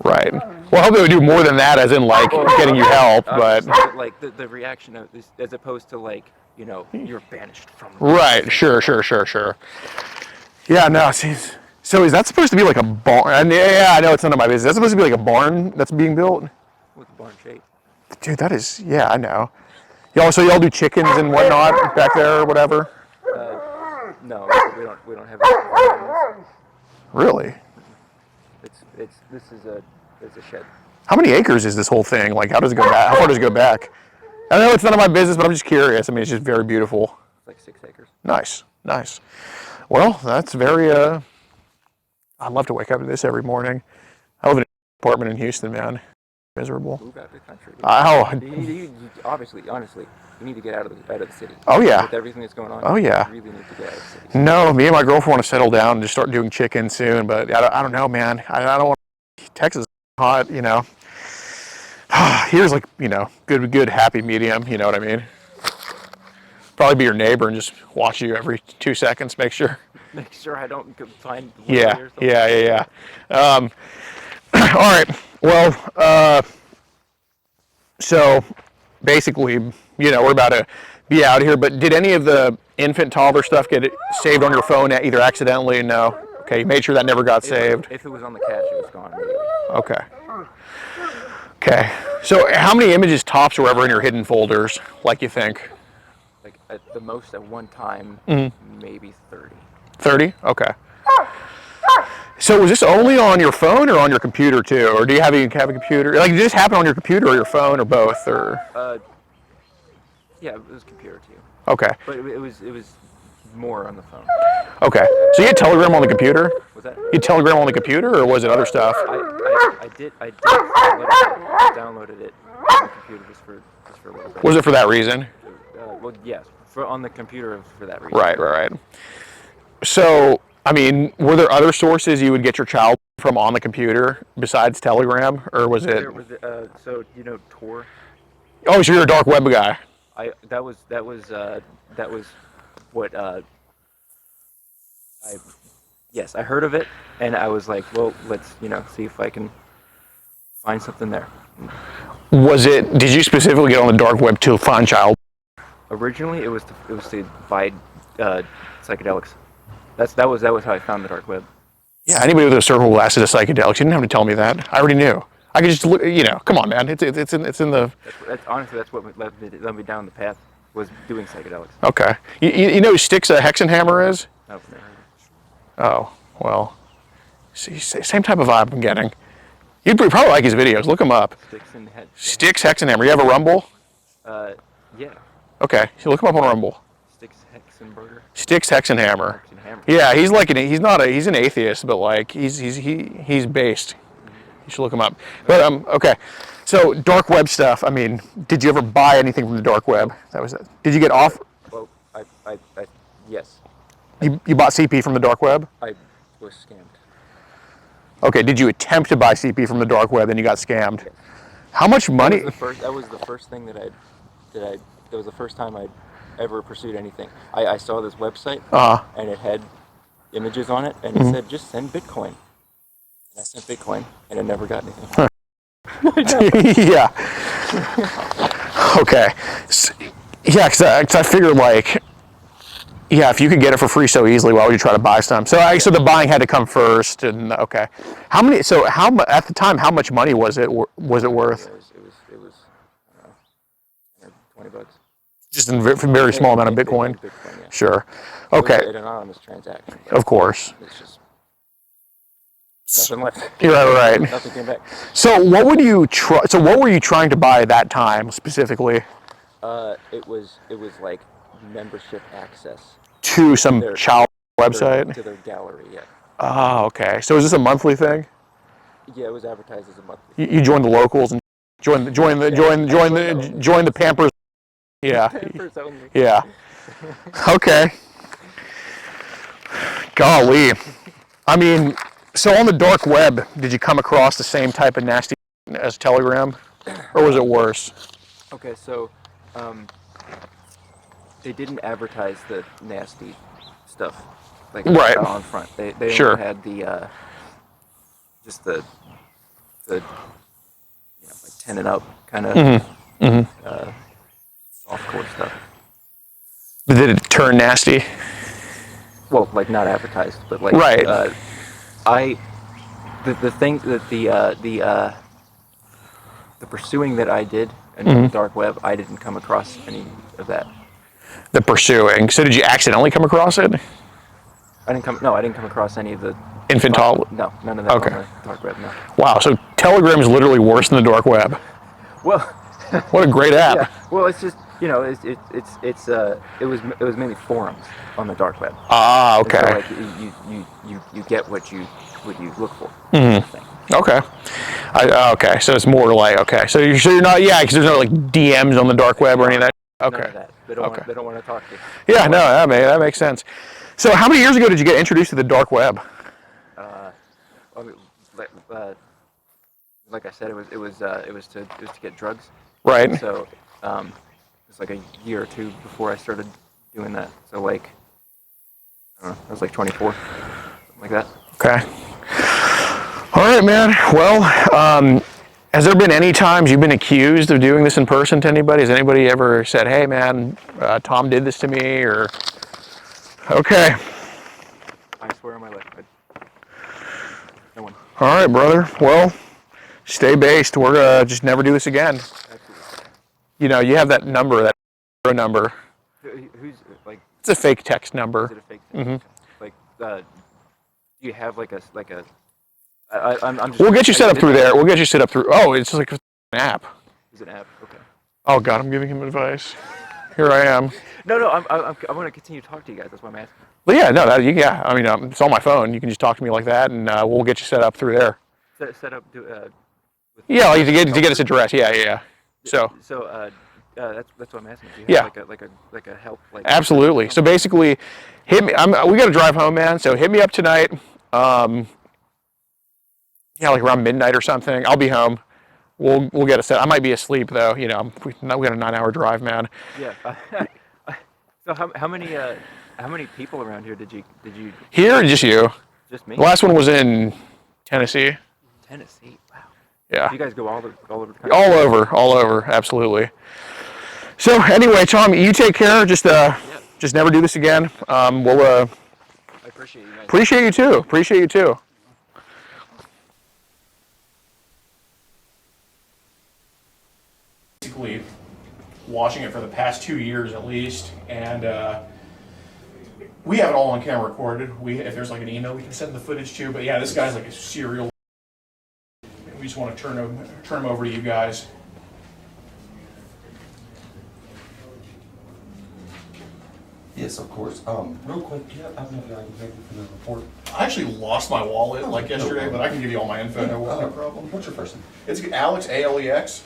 Right. Well, I hope they would do more than that, as in like getting you help, but like the reaction of this, as opposed to like, you know, you're banished from. right. Sure. Yeah. No. See, so is that supposed to be like a barn? And yeah, I know it's none of my business. That's supposed to be like a barn that's being built. With a barn shape. Dude, that is. Yeah, I know. So y'all do chickens and whatnot back there or whatever. No, we don't have any. Really? It's a shed. How many acres is this whole thing? Like, how does it go back? How far does it go back? I know it's none of my business, but I'm just curious. I mean, it's just very beautiful. It's like 6 acres. Nice. Well, that's very. I'd love to wake up to this every morning. I live in an apartment in Houston, man. Miserable. Move out of the country. Obviously, honestly, you need to get out of the city. Oh yeah. With everything that's going on. Oh yeah. You really need to get out of the city. No, me and my girlfriend want to settle down and just start doing chicken soon, but I don't know, man. I don't want. Texas is hot, you know. Here's like, you know, good happy medium. You know what I mean? Probably be your neighbor and just watch you every 2 seconds. Make sure. Make sure I don't find. Yeah. All right. Well, so basically, you know, we're about to be out here. But did any of the infant toddler stuff get saved on your phone either accidentally? No. Okay. You made sure that never got saved. If it was on the cache, it was gone immediately. Okay. So how many images tops were ever in your hidden folders? Like you think? Like at the most at one time, maybe 30. 30? Okay. So was this only on your phone or on your computer too? Or do you have a computer? Like, did this happen on your computer or your phone or both? Or Yeah, it was computer too. okay. But it was more on the phone. Okay. So you had Telegram on the computer? Was that? You had Telegram on the computer, or was it other stuff? I did downloaded it on the computer just for a little bit. Was it for that reason? Well, yes, on the computer for that reason. Right. So, I mean, were there other sources you would get your child from on the computer besides Telegram, or was it? So you know Tor. Oh, so you're a dark web guy. That was what I heard of it, and I was like, well, let's see if I can find something there. Did you specifically get on the dark web to find child? Originally, it was to buy psychedelics. That was how I found the dark web. Yeah, anybody with a cerebral glasses is psychedelics. You didn't have to tell me that. I already knew. I could just look. You know, come on, man. It's in the. Honestly, that's what led me down the path, was doing psychedelics. Okay. You know who Styx Hexenhammer is? No, I've never heard of it. Oh well. See, same type of vibe I'm getting. You'd probably like his videos. Look him up. Styx Hexenhammer. You have a Rumble? Yeah. Okay. So look him up on Rumble. Styx Hexenburger. Styx Hexenhammer. Yeah, he's an atheist, but like he's based. You should look him up. But okay. So dark web stuff. I mean, did you ever buy anything from the dark web? That was it. Did you get off? Well, yes. You bought CP from the dark web? I was scammed. Okay. Did you attempt to buy CP from the dark web and you got scammed? Yes. How much money? That was the first thing that was the first time I'd ever pursued anything. I saw this website and it had images on it, and it said just send Bitcoin. And I sent Bitcoin, and it never got anything. Yeah. Okay. Yeah, because I figured like, yeah, if you could get it for free so easily, why would you try to buy some? So the buying had to come first, and okay. At the time, how much money was it worth? It was I don't know, $20. Just a very small amount of Bitcoin. Yeah. Sure. Okay. It was an anonymous transaction. Of course. It's just nothing left. You're right. Nothing came back. So what were you trying to buy at that time specifically? It was like membership access To some child website? To their gallery, yeah. Oh, okay. So is this a monthly thing? Yeah, it was advertised as a monthly. You joined the locals and join the Pampers. Yeah. Pampers only. Yeah. Okay. Golly. I mean, so on the dark web, did you come across the same type of nasty as Telegram, or was it worse? Okay, so they didn't advertise the nasty stuff like right on front. They sure. only had the just the the like 10 and up kind of softcore stuff. But did it turn nasty? Well, like not advertised, but like Right. The thing that the pursuing that I did in the dark web, I didn't come across any of that. The pursuing. So did you accidentally come across it? I didn't come across any of the Infantile? No, none of that Okay. on the dark web. No. Wow. So Telegram is literally worse than the dark web. Well, What a great app. yeah. Well, it's just it was mainly forums on the dark web. Ah, And okay. so like you get what you look for. Thing. Okay. Okay. So it's more like, okay. So you're not, yeah, because there's no like DMs on the dark web or any of that. Okay. None of that. They don't want to talk to you. Yeah, no, that makes sense. So how many years ago did you get introduced to the dark web? I mean, like I said, it was to get drugs. Right. So it was like a year or two before I started doing that. So like I don't know, I was like 24, something like that. Okay. All right, man. Well, has there been any times you've been accused of doing this in person to anybody? Has anybody ever said, "Hey, man, Tom did this to me," or? Okay. I swear on my life, no one. All right, brother. Well, stay based. We're gonna just never do this again. Absolutely. You know, you have that number, that number. Who's like? It's a fake text number. Is it a fake thing? Like, do you have like a? I'm just. We'll get you set up through there. We'll get you set up through. Oh, it's like an app. Is it an app? Okay. Oh God, I'm giving him advice. Here I am. No, I want to continue to talk to you guys. That's why I'm asking. But yeah, no, yeah. I mean, it's on my phone. You can just talk to me like that, and we'll get you set up through there. Set up. Yeah, like to get this address. Yeah. So that's what I'm asking. Do you Yeah. have like a help like? absolutely. So basically, hit me. We got to drive home, man. So hit me up tonight. Yeah, like around midnight or something. I'll be home. We'll get a set. I might be asleep though. You know, we got a 9-hour drive, man. Yeah. So how many people around here did you? Here, or just you. Just me. The last one was in Tennessee. Tennessee. Wow. Yeah. You guys go all over the country. All over, absolutely. So anyway, Tom, you take care. Just never do this again. We'll I appreciate you guys. appreciate you too. Basically, watching it for the past 2 years at least, and we have it all on camera recorded. If there's like an email, we can send the footage to. But yeah, this guy's like a serial. We just want to turn him over to you guys. Yes, of course. Real quick, do you have enough I can take you for the report? I actually lost my wallet like yesterday, but I can give you all my info. No problem. What's your first name? It's Alex, Alex.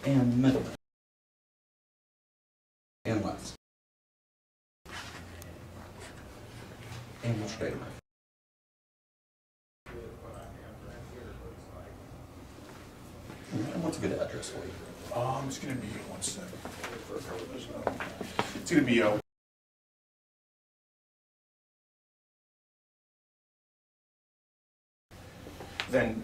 And middle name. And last. And what's your date of birth? And what's a good address for you? It's gonna be one second. It's gonna be then.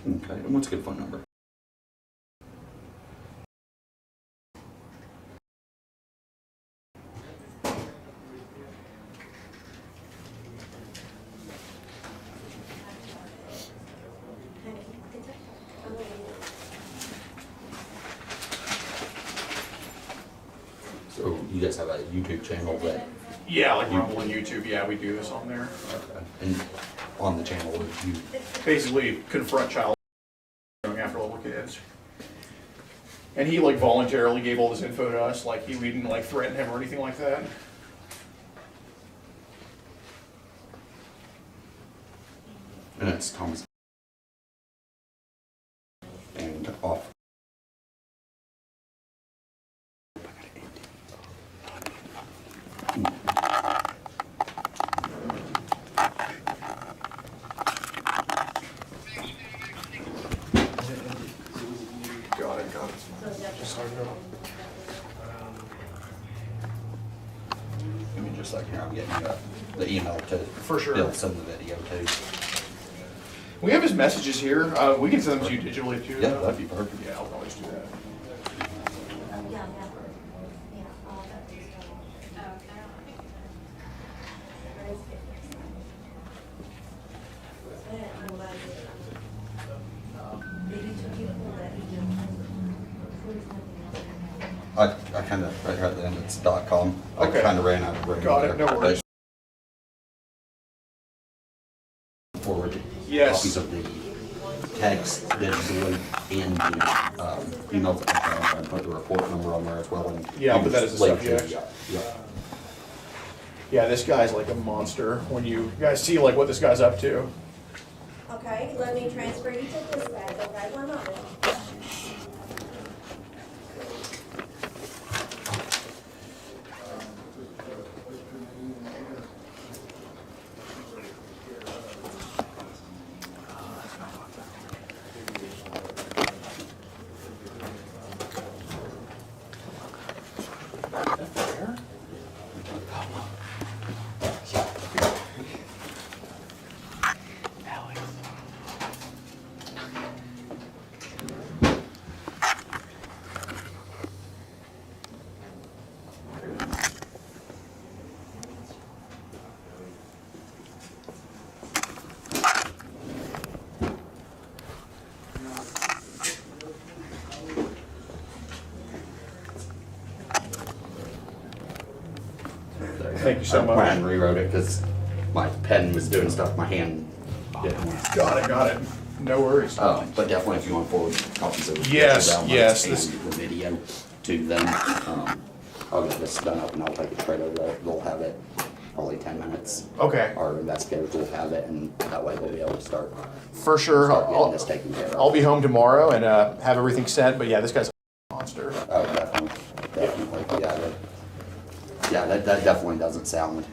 Okay, and what's a good phone number? So you guys have a YouTube channel that, Yeah, like Rumble and YouTube. Yeah, we do this on there. and on the channel, you Basically, confront child going after little kids. And he like voluntarily gave all this info to us. Like we didn't like threaten him or anything like that. and it's Thomas. And off. Got it. Just started it. just a second here. I'm getting the email to For sure. build some of the video too. We have his messages here. We can send them to you digitally too. Yeah, that'd be perfect. Yeah, I'll always do that. I kind of, right here at the end, it's .com. Okay. I kind of ran out of room. Got it, there. no worries. Forward Yes. copies of the text digitally and the emails that I found, and put the report number on there as well. And Yeah, I'll put that as a link to the, subject. Yeah. Yeah, this guy's like a monster. When you guys see like what this guy's up to. Okay, let me transfer you to dispatch, okay, 1 moment. Thank you so I much. went and rewrote it because my pen was doing stuff my hand didn't. Got it. No worries. But definitely if you want to forward copies of Yes, the downloads yes, and this- the video to them, I'll get this done up and I'll take it straight over there. They'll have it probably 10 minutes. Okay, Our investigators will have it, and that way they'll be able to start for sure. getting this taken care of. I'll be home tomorrow and have everything sent. But yeah, this guy's a monster. Oh, definitely. Yeah, that definitely doesn't sound.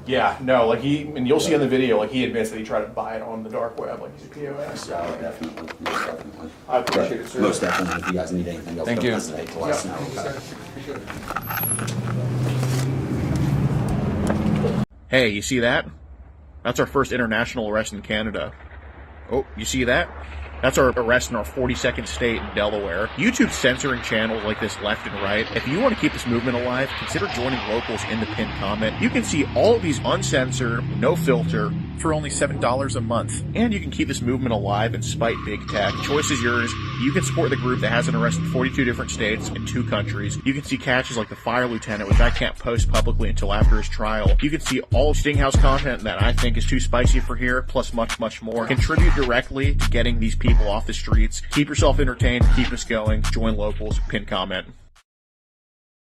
Yeah, no, like and you'll see in the video, like he admits that he tried to buy it on the dark web, like he's a POS. Yeah, definitely, most definitely. I appreciate it, sir. Most definitely. If you guys need anything else, Thank don't you. hesitate to let us know. Okay? Hey, you see that? That's our first international arrest in Canada. Oh, you see that? That's our arrest in our 42nd state in Delaware. YouTube's censoring channels like this left and right. If you want to keep this movement alive, consider joining locals in the pinned comment. You can see all of these uncensored, no filter, for only $7 a month. And you can keep this movement alive and spite big tech. The choice is yours. You can support the group that has an arrest in 42 different states and 2 countries. You can see catches like the fire lieutenant, which I can't post publicly until after his trial. You can see all of Stinghouse content that I think is too spicy for here, plus much, much more. Contribute directly to getting these people off the streets. Keep yourself entertained, keep us going, join locals, pin comment.